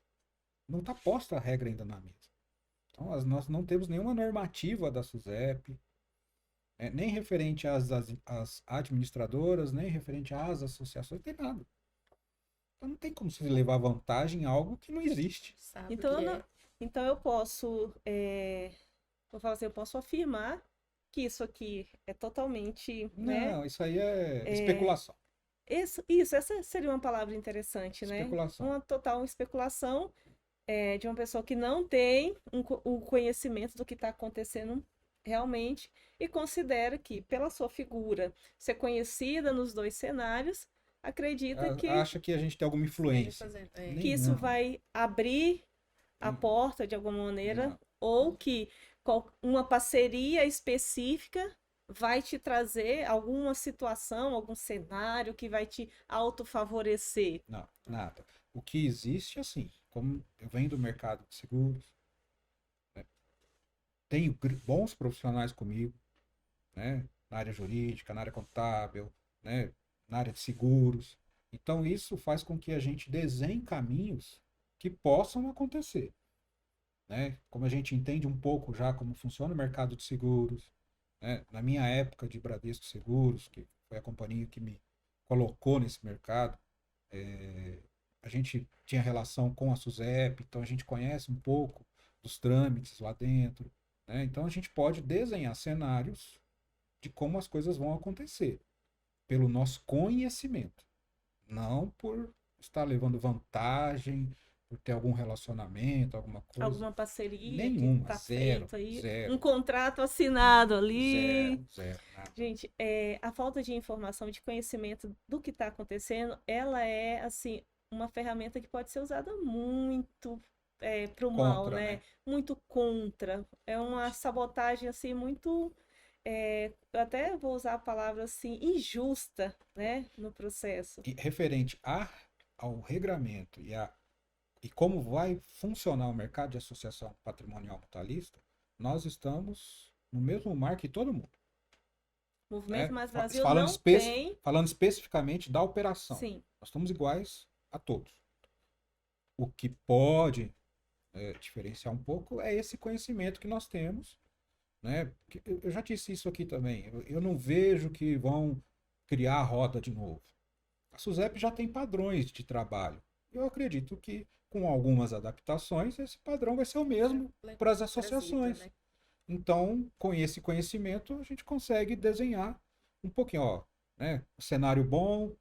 não está posta a regra ainda na mesa. Então, nós não temos nenhuma normativa da SUSEP, nem referente às administradoras, nem referente às associações, não tem nada. Então não tem como se levar vantagem em algo que não existe. Então eu posso, vou falar assim, eu posso afirmar que isso aqui é totalmente, Não, né? isso aí é especulação. Essa seria uma palavra interessante, né? Especulação. Uma total especulação de uma pessoa que não tem o conhecimento do que está acontecendo realmente e considera que, pela sua figura ser conhecida nos dois cenários, acredita que Acha que a gente tem alguma influência. que isso vai abrir a porta de alguma maneira, ou que uma parceria específica vai te trazer alguma situação, algum cenário que vai te autofavorecer. Não, nada. O que existe, assim, como eu venho do mercado de seguros, né, tenho bons profissionais comigo, né, na área jurídica, na área contábil, né, na área de seguros. Então, isso faz com que a gente desenhe caminhos que possam acontecer, né? Como a gente entende um pouco já como funciona o mercado de seguros, né? Na minha época de Bradesco Seguros, que foi a companhia que me colocou nesse mercado, a gente tinha relação com a SUSEP, então a gente conhece um pouco dos trâmites lá dentro, né? Então a gente pode desenhar cenários de como as coisas vão acontecer, pelo nosso conhecimento, não por estar levando vantagem, por ter algum relacionamento, alguma coisa. Alguma parceria nenhuma, que tá zero, feito aí, zero. um contrato assinado ali. Zero, nada. Gente, a falta de informação, de conhecimento do que está acontecendo, ela é, assim, uma ferramenta que pode ser usada muito para o mal, né? Muito contra. É uma sabotagem, assim, muito eu até vou usar a palavra assim, injusta, né, no processo. E referente ao regramento e como vai funcionar o mercado de associação patrimonial mutualista, nós estamos no mesmo mar que todo mundo. O Movimento Né? Mais Brasil Falando, não tem... falando especificamente da operação, Sim, nós estamos iguais a todos. O que pode diferenciar um pouco é esse conhecimento que nós temos, né? Eu já disse isso aqui também. Eu não vejo que vão criar a roda de novo. A SUSEP já tem padrões de trabalho. Eu acredito que, com algumas adaptações, esse padrão vai ser o mesmo para as associações. Né? Então, com esse conhecimento, a gente consegue desenhar um pouquinho, ó, né? O cenário bom,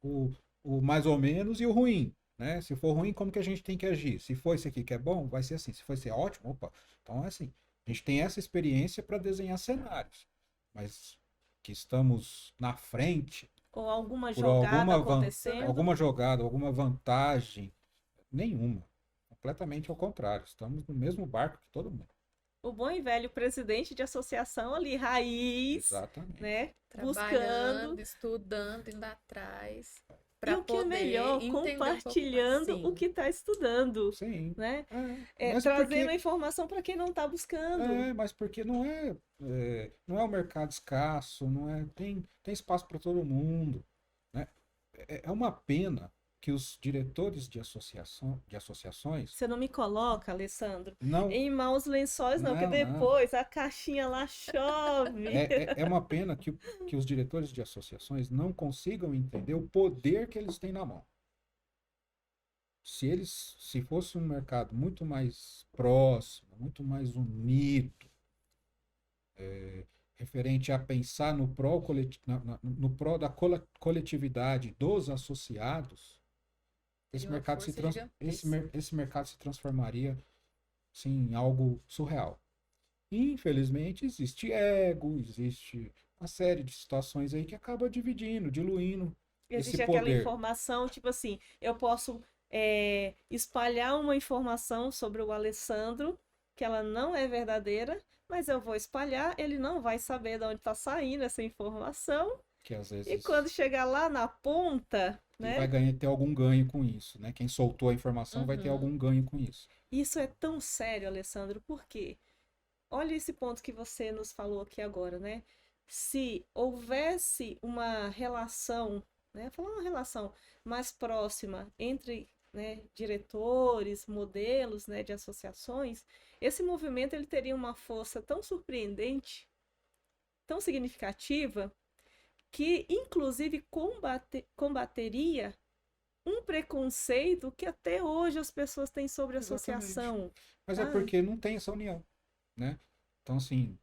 o mais ou menos e o ruim. Né? Se for ruim, como que a gente tem que agir? Se for esse aqui que é bom, vai ser assim. Se for esse ótimo, opa. Então é assim. A gente tem essa experiência para desenhar cenários. Mas que estamos na frente ou alguma por jogada acontecendo. alguma jogada, alguma vantagem, nenhuma. Completamente ao contrário. Estamos no mesmo barco que todo mundo. O bom e velho presidente de associação ali, raiz, Exatamente. né? Trabalhando, Buscando, estudando, indo atrás. e o que é melhor, compartilhando o que está estudando. Sim. Né? Trazendo porque... a informação para quem não está buscando. Mas porque não é um mercado escasso, não é, tem espaço para todo mundo. Né? É uma pena que os diretores de associações... Você não me coloca, Alessandro, não, em maus lençóis, não, porque depois a caixinha lá chove. É uma pena que os diretores de associações não consigam entender o poder que eles têm na mão. Se fosse um mercado muito mais próximo, muito mais unido, referente a pensar no pró da coletividade dos associados, esse mercado se transformaria assim, em algo surreal. Infelizmente, existe ego, existe uma série de situações aí que acaba dividindo, diluindo existe esse poder. Aquela informação, tipo assim, eu posso espalhar uma informação sobre o Alessandro, que ela não é verdadeira, mas eu vou espalhar, ele não vai saber de onde está saindo essa informação. Que às vezes... E quando chegar lá na ponta, né? Vai ter algum ganho com isso, né? Quem soltou a informação vai ter algum ganho com isso. Isso é tão sério, Alessandro, por quê? Olha esse ponto que você nos falou aqui agora, né? Se houvesse uma relação, né? Falar uma relação mais próxima entre, né, diretores, modelos, né, de associações, esse movimento ele teria uma força tão surpreendente, tão significativa, que inclusive combateria um preconceito que até hoje as pessoas têm sobre a associação. Mas é porque não tem essa união, né? Então, assim,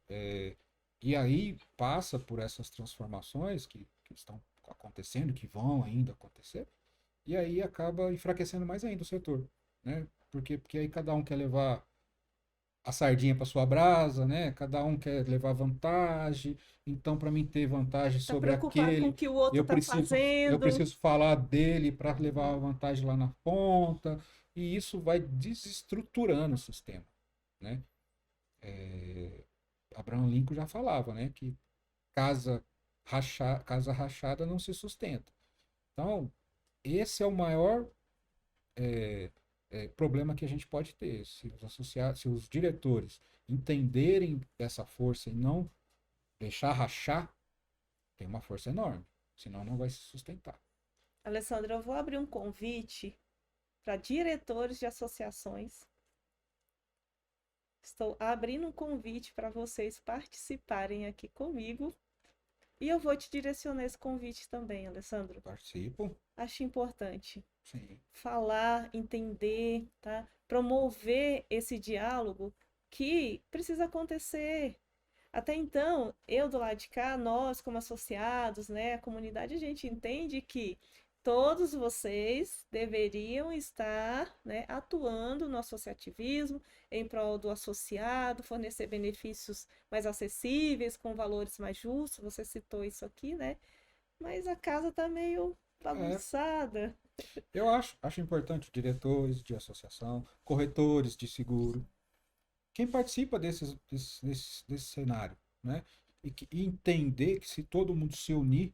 e aí passa por essas transformações que estão acontecendo, que vão ainda acontecer, e aí acaba enfraquecendo mais ainda o setor, né? Porque aí cada um quer levar a sardinha para sua brasa, né? Cada um quer levar vantagem. Então, para mim ter vantagem sobre aquele, com o que o outro eu preciso falar dele para levar a vantagem lá na ponta. E isso vai desestruturando o sistema, né? Abraham Lincoln já falava, né? Que casa rachada não se sustenta. Então, esse é o maior problema que a gente pode ter. Se os diretores entenderem essa força e não deixar rachar, tem uma força enorme. Senão não vai se sustentar. Alessandra, eu vou abrir um convite para diretores de associações. Estou abrindo um convite para vocês participarem aqui comigo. E eu vou te direcionar esse convite também, Alessandro. Participo. Acho importante. Sim. Falar, entender, tá? Promover esse diálogo que precisa acontecer. Até então, eu do lado de cá, nós como associados, né, a comunidade, a gente entende que todos vocês deveriam estar, né, atuando no associativismo, em prol do associado, fornecer benefícios mais acessíveis, com valores mais justos. Você citou isso aqui, né? Mas a casa está meio bagunçada. Eu acho importante diretores de associação, corretores de seguro, quem participa desse cenário, né? e entender que se todo mundo se unir,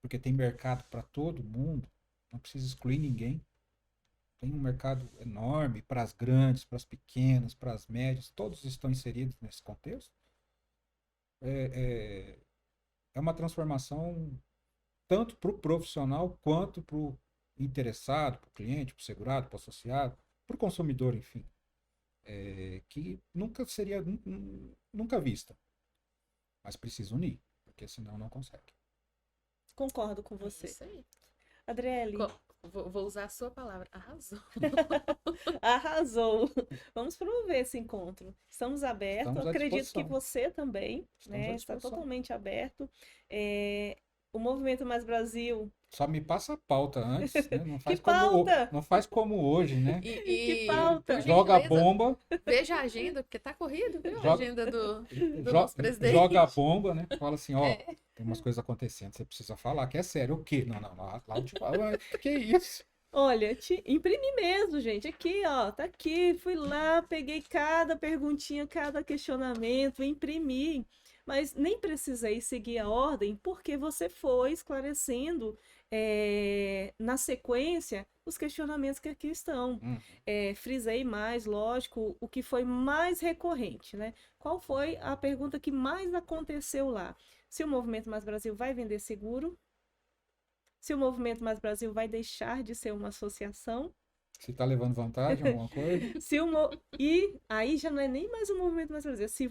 porque tem mercado para todo mundo, não precisa excluir ninguém. Tem um mercado enorme para as grandes, para as pequenas, para as médias, todos estão inseridos nesse contexto. É, é uma transformação tanto para o profissional quanto para o interessado, para o cliente, para o segurado, para o associado, para o consumidor, enfim. Que nunca seria nunca vista. Mas precisa unir, porque senão não consegue. Concordo com É você. isso aí. Adriele, Vou usar a sua palavra. Arrasou. arrasou. Vamos promover esse encontro. Estamos abertos. Estamos à Acredito que disposição. você também, Estamos à né? Está disposição. totalmente aberto. O Movimento Mais Brasil. Só me passa a pauta antes, né? Não faz Que como, pauta? não faz como hoje, né? Que pauta? por Joga a gentileza, bomba, veja a agenda, porque tá corrido, viu? A Joga- agenda do jo- nosso presidente. joga a bomba, né? Fala assim, ó, É. tem umas coisas acontecendo, você precisa falar, que é sério. O quê? Não, lá eu te falo, que isso? Olha, imprimi mesmo, gente. Aqui, ó, tá aqui. Fui lá, peguei cada perguntinha, cada questionamento, imprimi. Mas nem precisei seguir a ordem, porque você foi esclarecendo na sequência os questionamentos que aqui estão. Frisei mais, lógico, o que foi mais recorrente, né? Qual foi a pergunta que mais aconteceu lá? Se o Movimento Mais Brasil vai vender seguro? Se o Movimento Mais Brasil vai deixar de ser uma associação? Se tá levando vantagem, alguma coisa? E aí já não é nem mais o Movimento Mais Brasil. Se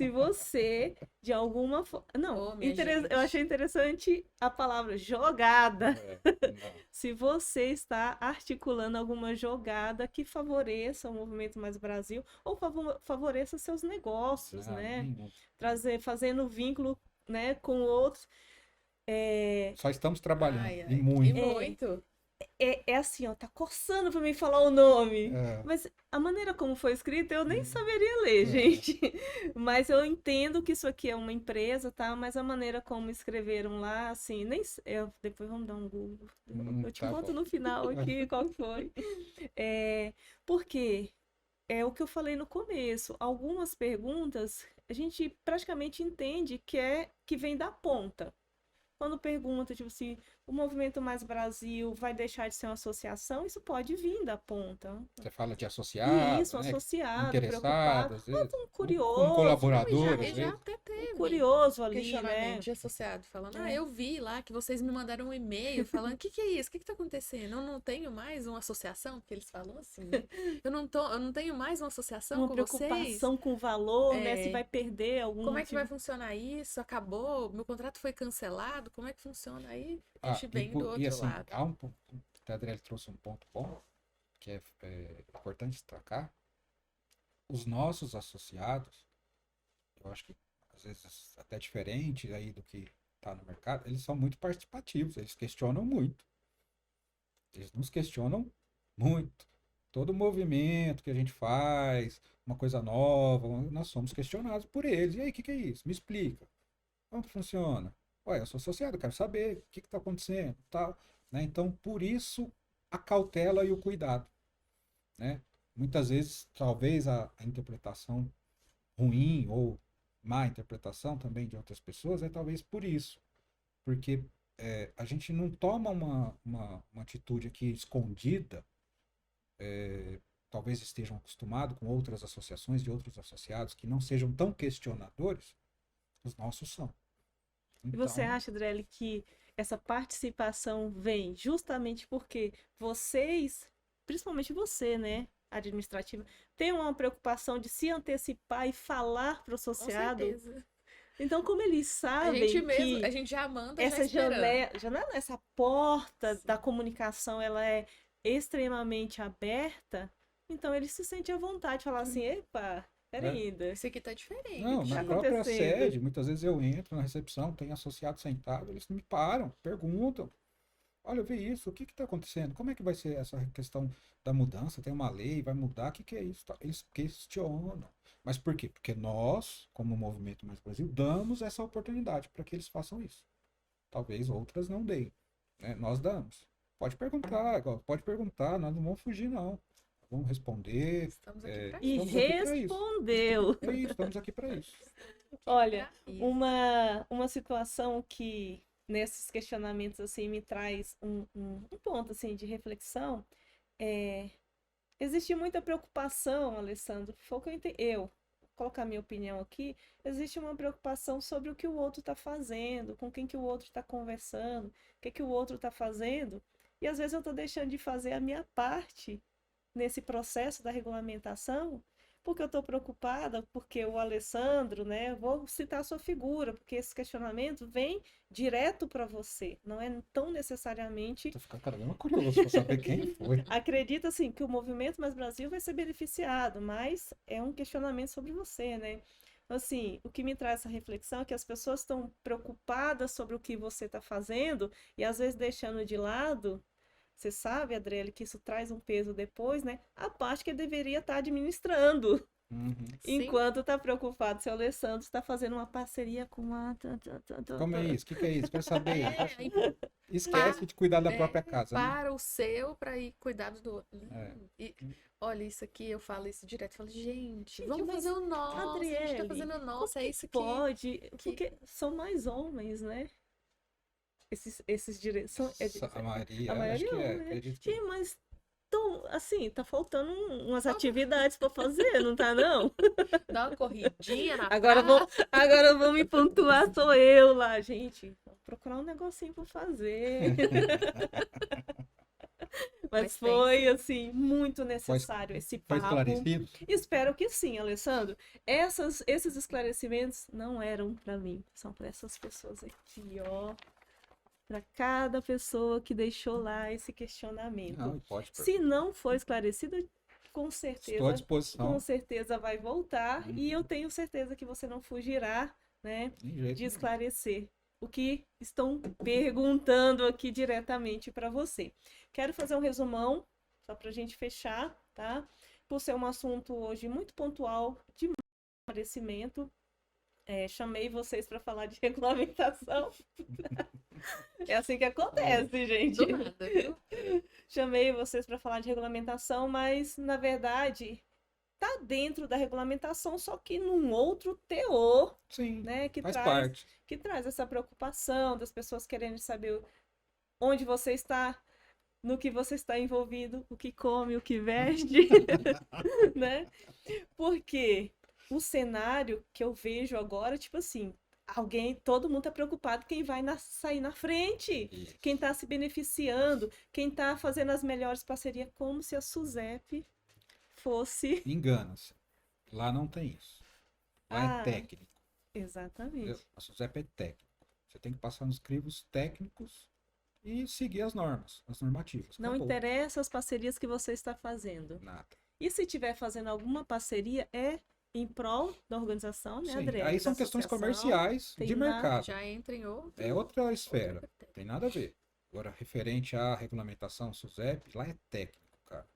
você, de alguma forma. Não, Ô, minha gente. eu achei interessante a palavra jogada. Não. Se você está articulando alguma jogada que favoreça o Movimento Mais Brasil ou favoreça seus negócios, né? Fazendo vínculo, né, com outros. Só estamos trabalhando, Ai, e ai, muito. E muito. É assim, ó, tá coçando pra mim falar o nome. É. Mas a maneira como foi escrito, eu nem saberia ler, gente. Mas eu entendo que isso aqui é uma empresa, tá? Mas a maneira como escreveram lá, assim, nem depois vamos dar um Google. Eu te Tá conto bom. no final aqui qual foi. Porque é o que eu falei no começo. Algumas perguntas a gente praticamente entende que vem da ponta. Quando pergunta, tipo assim, o Movimento Mais Brasil vai deixar de ser uma associação, isso pode vir da ponta. Você fala de associado, Isso, né? associado, Interessado, preocupado, às vezes. um curioso, Um colaborador, E às já vezes. até teve curioso ali, questionamento né? de associado falando, É. eu vi lá que vocês me mandaram um e-mail falando, o que é isso? O que tá acontecendo? Eu não tenho mais uma associação, porque eles falam assim, né? Eu não tenho mais uma associação Uma com vocês. preocupação com o valor, né? Se É. vai perder algum Como é que vai motivo. funcionar isso? Acabou? Meu contrato foi cancelado? Como é que funciona aí? A gente vem do outro assim, lado. há um ponto, o Adriele trouxe um ponto bom, que é importante destacar. Os nossos associados, eu acho que às vezes até diferente aí do que está no mercado, eles são muito participativos, eles questionam muito. Eles nos questionam muito. Todo movimento que a gente faz, uma coisa nova, nós somos questionados por eles. E aí, o que é isso? Me explica. Como que funciona? Ué, eu sou associado, quero saber o que está acontecendo, tal, né? Então, por isso, a cautela e o cuidado, né? Muitas vezes, talvez a interpretação ruim ou má interpretação também de outras pessoas é talvez por isso. Porque a gente não toma uma atitude aqui escondida, talvez estejam acostumados com outras associações de outros associados que não sejam tão questionadores, os nossos são. E você acha, Adriele, que essa participação vem justamente porque vocês, principalmente você, né, administrativa, tem uma preocupação de se antecipar e falar para o Com associado? certeza. Então, como eles sabem que A gente já manda essa já esperando. janela, essa porta da comunicação, ela é extremamente aberta, então eles se sentem à vontade de falar assim, epa, peraí ainda. Isso aqui tá diferente. Não, que na tá própria acontecendo? sede, muitas vezes eu entro na recepção, tem associado sentado, eles me param, perguntam. Olha, eu vi isso, o que está acontecendo? Como é que vai ser essa questão da mudança? Tem uma lei, vai mudar? O que é isso? Eles questionam. Mas por quê? Porque nós, como Movimento Mais Brasil, damos essa oportunidade para que eles façam isso. Talvez outras não deem, né? Nós damos. Pode perguntar, nós não vamos fugir, não. vamos responder. Estamos aqui pra E isso. Estamos aqui pra isso. respondeu. É isso, estamos aqui para isso. Olha, Pra isso. uma situação que nesses questionamentos assim me traz um ponto assim de reflexão é existe muita preocupação, Alessandro. Foi o que eu vou colocar minha opinião aqui. Existe uma preocupação sobre o que o outro está fazendo, com quem que o outro está conversando, o que o outro está fazendo. E às vezes eu estou deixando de fazer a minha parte nesse processo da regulamentação, porque eu estou preocupada, porque o Alessandro, né? Vou citar a sua figura, porque esse questionamento vem direto para você, não é tão necessariamente. Tô ficando cada vez mais curioso para saber quem foi. Acredita assim que o Movimento Mais Brasil vai ser beneficiado, mas é um questionamento sobre você, né? Assim, o que me traz essa reflexão é que as pessoas estão preocupadas sobre o que você está fazendo e às vezes deixando de lado. Você sabe, Adriele, que isso traz um peso depois, né? A parte que ele deveria estar administrando. Uhum. Sim. Enquanto está preocupado, seu Alessandro está fazendo uma parceria com a. Como é isso? O que é isso? Quero saber. Aí Esquece de cuidar da própria casa, né? para o seu para ir cuidar do outro. É. E, olha, isso aqui, eu falo isso direto. Eu falo, gente, Gente, vamos mas, fazer o nosso. A gente tá Adriele, fazendo o nosso, é isso aqui. Pode, porque são mais homens, né? Esses direitos. A Maria, A maioria acho que é. né? Acredito que... Gente, mas tão, assim, tá faltando umas atividades para fazer, não tá não? Dá uma corridinha na Agora vou me pontuar, sou eu lá, gente. Vou procurar um negocinho para fazer. Mas foi, assim, muito necessário esse Foi papo. esclarecido? Espero que sim, Alessandro. Esses esclarecimentos não eram para mim, são para essas pessoas aqui, ó. Para cada pessoa que deixou lá esse questionamento. Não, pode. Se não for esclarecido, com Estou à certeza, disposição. com certeza vai voltar. E eu tenho certeza que você não fugirá, né, De jeito de nenhum. esclarecer o que estão perguntando aqui diretamente para você. Quero fazer um resumão, só para a gente fechar, tá? Por ser um assunto hoje muito pontual de esclarecimento. Chamei vocês para falar de regulamentação. É assim que acontece, gente. Do nada, viu? Chamei vocês para falar de regulamentação, mas na verdade tá dentro da regulamentação, só que num outro teor, Sim, né, faz parte. que traz essa preocupação das pessoas querendo saber onde você está, no que você está envolvido, o que come, o que veste, né? Porque o cenário que eu vejo agora, tipo assim, todo mundo tá preocupado quem vai sair na frente, Isso. quem tá se beneficiando, quem tá fazendo as melhores parcerias, como se a SUSEP fosse... Engana-se. Lá não tem isso. Lá é técnico. Exatamente. A SUSEP é técnico. Você tem que passar nos crivos técnicos e seguir as normas, as normativas. Não Acabou. interessa as parcerias que você está fazendo. Nada. E se estiver fazendo alguma parceria, é em prol da organização, né, Sim, Adriele? aí são Da questões associação. comerciais tem de nada- mercado. Já entra em outro. É outra esfera. outra vertente. Tem nada a ver. Agora, referente à regulamentação SUSEP, lá é técnico, cara.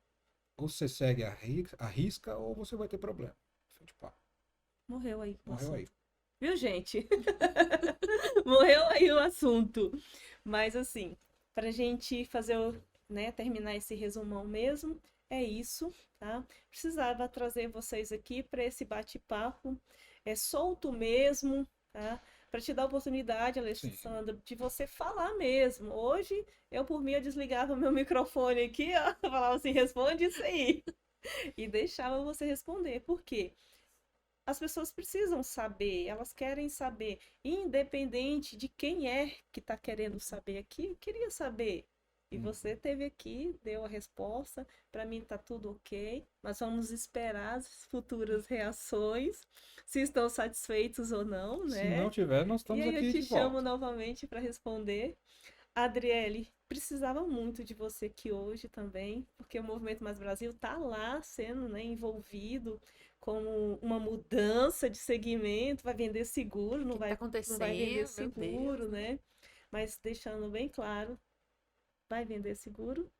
Ou você segue a risca ou você vai ter problema. Fim de papo. Morreu aí. o Morreu aí. assunto. Viu, gente? Morreu aí o assunto. Mas assim, pra gente fazer terminar esse resumão mesmo, é isso, tá? Precisava trazer vocês aqui para esse bate-papo, solto mesmo, tá? Para te dar a oportunidade, Alessandro, de você falar mesmo. Hoje, por mim, eu desligava meu microfone aqui, ó, falava assim, responde isso aí. E deixava você responder. Por quê? As pessoas precisam saber, elas querem saber, independente de quem é que está querendo saber aqui, eu queria saber. E você teve aqui, deu a resposta, para mim tá tudo ok, mas vamos esperar as futuras reações, se estão satisfeitos ou não, né? Se não tiver, nós estamos E aí aqui eu te de volta. chamo novamente para responder. Adriele, precisava muito de você aqui hoje também, porque o Movimento Mais Brasil está lá sendo, né, envolvido com uma mudança de segmento, vai vender seguro, não vai acontecendo, vender meu seguro, Deus, né? Mas deixando bem claro, vai vender seguro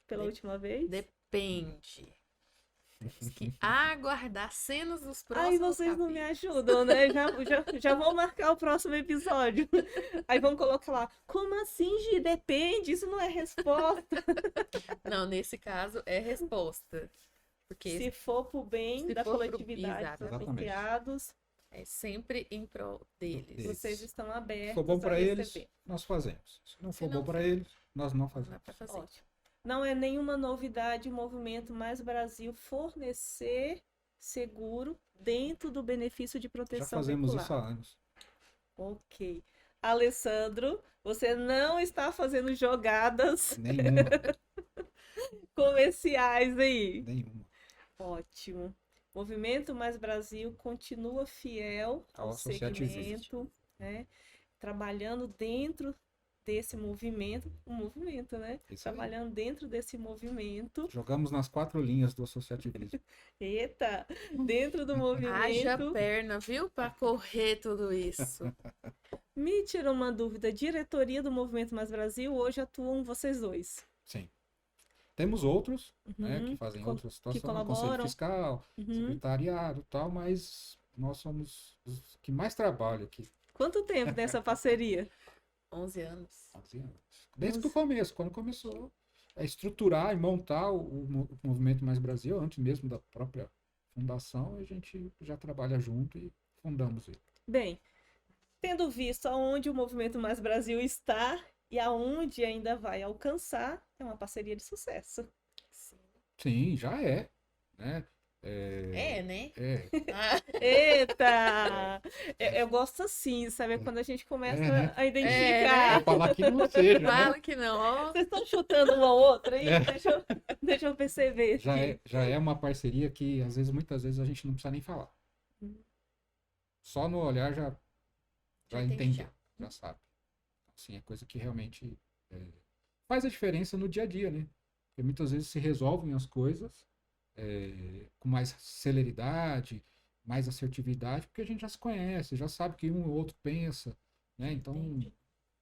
pela última vez? Depende. Temos que aguardar cenas dos Ai, próximos vocês não me capítulos. ajudam, né? Já vou marcar o próximo episódio. Aí vão colocar lá, como assim, Gi? Depende, isso não é resposta. Não, nesse caso é resposta. Porque Se for pro bem se da for pro- coletividade dos Exatamente. associados, é sempre em prol deles. Deles. vocês estão Se abertos for bom a para eles, receber. nós fazemos. Se não Se for não bom para for- eles, nós não Não fazemos. dá pra fazer. Ótimo. Não é nenhuma novidade o Movimento Mais Brasil fornecer seguro dentro do benefício de Já proteção fazemos veicular. isso há anos. Ok. Alessandro, você não está fazendo jogadas Nenhuma. comerciais aí. Nenhuma. Ótimo. Movimento Mais Brasil continua fiel ao Ao associativismo. segmento, né? Trabalhando dentro desse movimento, né? Isso aí. Trabalhando dentro desse movimento. Jogamos nas 4 linhas do associativismo. Eita, dentro do Haja movimento. perna, viu? Pra correr tudo isso. Me tirou uma dúvida. Diretoria do Movimento Mais Brasil, hoje atuam vocês dois. Sim. Temos outros, né, Uhum, que fazem co- outras situações, colaboram. conselho fiscal, Uhum. secretariado e tal, mas nós somos os que mais trabalham aqui. Quanto tempo nessa parceria? 11 anos. 11 anos. Desde o 11. começo, quando começou a estruturar e montar o Movimento Mais Brasil, antes mesmo da própria fundação, a gente já trabalha junto e fundamos ele. Bem, tendo visto aonde o Movimento Mais Brasil está e aonde ainda vai alcançar, é uma parceria de sucesso. Sim. Sim, já é, né? É, né? É. Ah, Eita! Eu gosto assim, sabe? Quando a gente começa É, né? a identificar. Vou falar que não seja, né? fala que não, ó. Vocês estão chutando uma outra aí? É. Deixa eu perceber aqui. Já é uma parceria que, muitas vezes, a gente não precisa nem falar. Só no olhar já Já entende entende, já. já sabe. Assim, é coisa que realmente faz a diferença no dia a dia, né? Porque muitas vezes se resolvem as coisas com mais celeridade, mais assertividade, porque a gente já se conhece, já sabe que um ou outro pensa, né? Então, Entendi.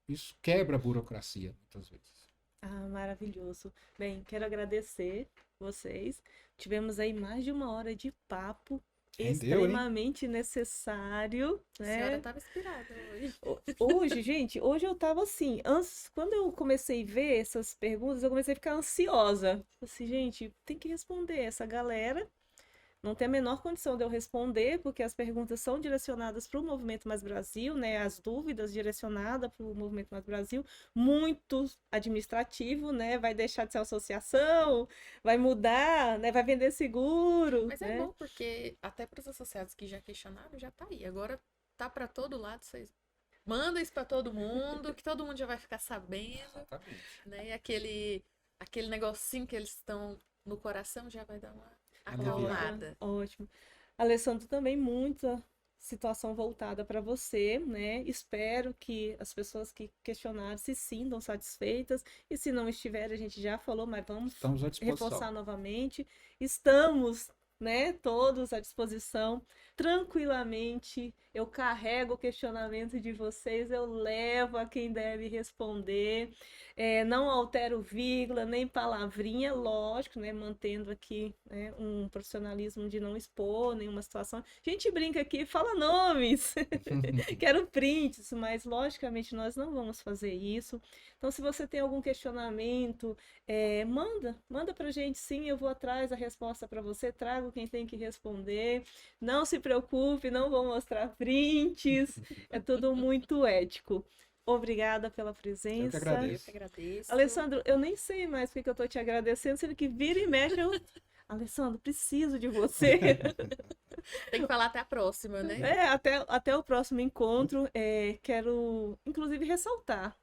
isso quebra a burocracia, muitas vezes. Ah, maravilhoso. Bem, quero agradecer vocês. Tivemos aí mais de uma hora de papo. Rendeu, hein? Extremamente necessário, A né? senhora tava inspirada hoje. Hoje, gente, hoje eu tava assim, quando eu comecei a ver essas perguntas, eu comecei a ficar ansiosa. Assim, gente, tem que responder essa galera. Não tem a menor condição de eu responder, porque as perguntas são direcionadas para o Movimento Mais Brasil, né? As dúvidas direcionadas para o Movimento Mais Brasil, muito administrativo, né? Vai deixar de ser associação, vai mudar, né? Vai vender seguro, Mas né? é bom, porque até para os associados que já questionaram, já tá aí. Agora tá para todo lado, vocês mandam isso para todo mundo, que todo mundo já vai ficar sabendo, Exatamente. né? E aquele negocinho que eles estão no coração já vai dar uma Aliviado. acalmada. Ótimo. Alessandro, também muita situação voltada para você, né? Espero que as pessoas que questionaram se sintam satisfeitas e se não estiverem, a gente já falou, mas vamos Estamos à disposição. reforçar novamente. Estamos, né, todos à disposição. Tranquilamente, eu carrego o questionamento de vocês, eu levo a quem deve responder. Não altero vírgula, nem palavrinha, lógico, né, mantendo aqui, né, um profissionalismo de não expor nenhuma situação. A gente brinca aqui, fala nomes, quero prints, mas logicamente nós não vamos fazer isso. Então, se você tem algum questionamento, manda pra gente, sim, eu vou atrás da resposta para você, trago quem tem que responder. Não se preocupe, não vou mostrar prints, é tudo muito ético. Obrigada pela presença. Eu que agradeço. Eu que agradeço. Alessandro, eu nem sei mais porque que eu tô te agradecendo, sendo que vira e mexe eu... Alessandro, preciso de você. Tem que falar até a próxima, né? Até o próximo encontro. Quero, inclusive, ressaltar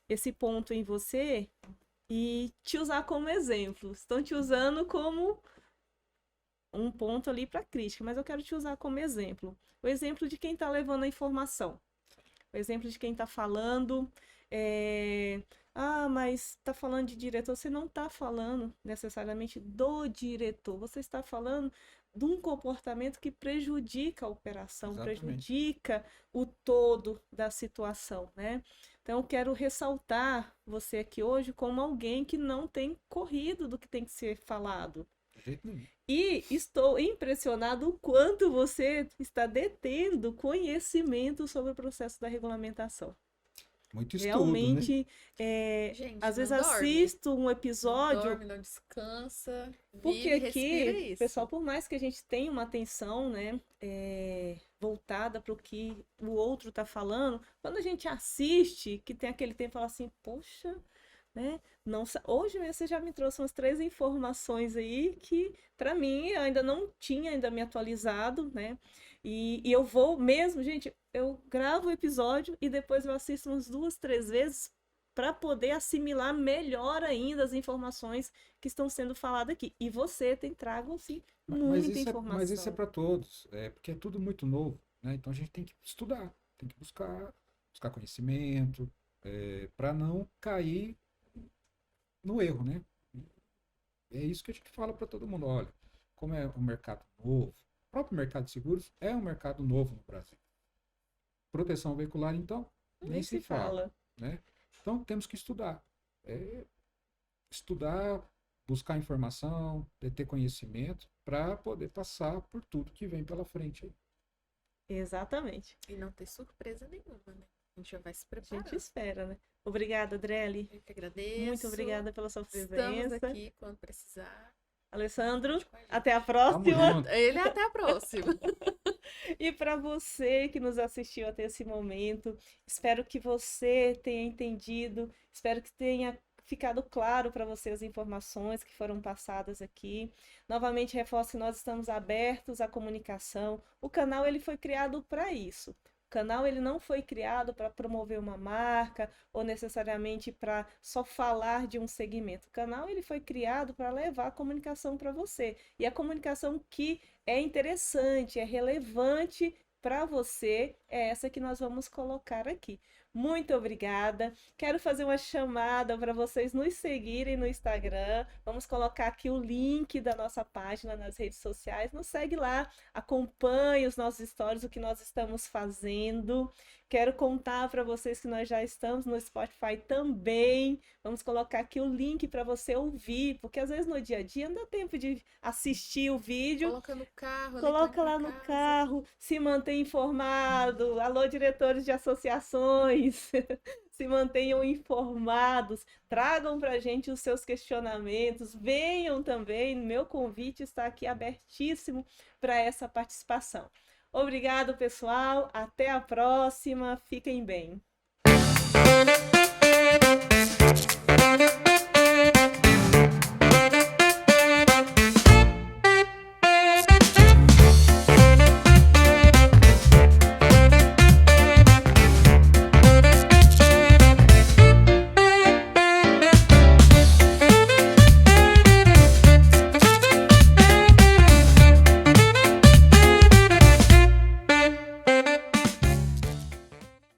esse ponto em você e te usar como exemplo. Estão te usando como um ponto ali para crítica, mas eu quero te usar como exemplo. O exemplo de quem está levando a informação. O exemplo de quem está falando. Mas está falando de diretor. Você não está falando necessariamente do diretor. Você está falando de um comportamento que prejudica a operação, Exatamente. prejudica o todo da situação, né? Então, eu quero ressaltar você aqui hoje como alguém que não tem corrido do que tem que ser falado. De jeito nenhum. E estou impressionado o quanto você está detendo conhecimento sobre o processo da regulamentação. Muito estudo, né? Realmente, Gente, às vezes não dorme. assisto um Não episódio, dorme, não descansa. porque Vive, respira aqui, isso. pessoal, por mais que a gente tenha uma atenção, né, voltada para o que o outro está falando, quando a gente assiste, que tem aquele tempo, fala assim, poxa, né, não, hoje mesmo você já me trouxe umas 3 informações aí que, para mim, eu ainda não tinha ainda me atualizado, né, e eu vou mesmo, gente, eu gravo o episódio e depois eu assisto umas 2, 3 vezes para poder assimilar melhor ainda as informações que estão sendo faladas aqui. E você tem trago, assim, muita Mas isso é informação. para todos, porque é tudo muito novo, né? Então a gente tem que estudar, tem que buscar conhecimento, para não cair no erro, né? É isso que a gente fala para todo mundo. Olha, como é um mercado novo, o próprio mercado de seguros é um mercado novo no Brasil. Proteção veicular, então, nem se fala, né? Então temos que estudar. Estudar, buscar informação, ter conhecimento para poder passar por tudo que vem pela frente aí. Exatamente. E não ter surpresa nenhuma, né? A gente já vai se A preparando. gente espera, né? Obrigada, Adriele. Eu que agradeço. Muito obrigada pela sua Estamos presença. aqui quando precisar. Alessandro, Conte com a gente. até a Tamo próxima. junto. Ele até a próxima. E para você que nos assistiu até esse momento, espero que você tenha entendido, espero que tenha ficado claro para você as informações que foram passadas aqui. Novamente reforço que nós estamos abertos à comunicação. O canal ele foi criado para isso. O canal ele não foi criado para promover uma marca ou necessariamente para só falar de um segmento. O canal ele foi criado para levar a comunicação para você. E a comunicação que é interessante, é relevante para você, é essa que nós vamos colocar aqui. Muito obrigada. Quero fazer uma chamada para vocês nos seguirem no Instagram. Vamos colocar aqui o link da nossa página nas redes sociais. Nos segue lá, acompanhe os nossos stories, o que nós estamos fazendo. Quero contar para vocês que nós já estamos no Spotify também. Vamos colocar aqui o link para você ouvir, porque às vezes no dia a dia não dá tempo de assistir o vídeo. Coloca no carro. Coloca lá no carro, se mantém informado. Alô, diretores de associações, se mantenham informados, tragam para a gente os seus questionamentos, venham também. Meu convite está aqui abertíssimo para essa participação. Obrigado, pessoal. Até a próxima. Fiquem bem.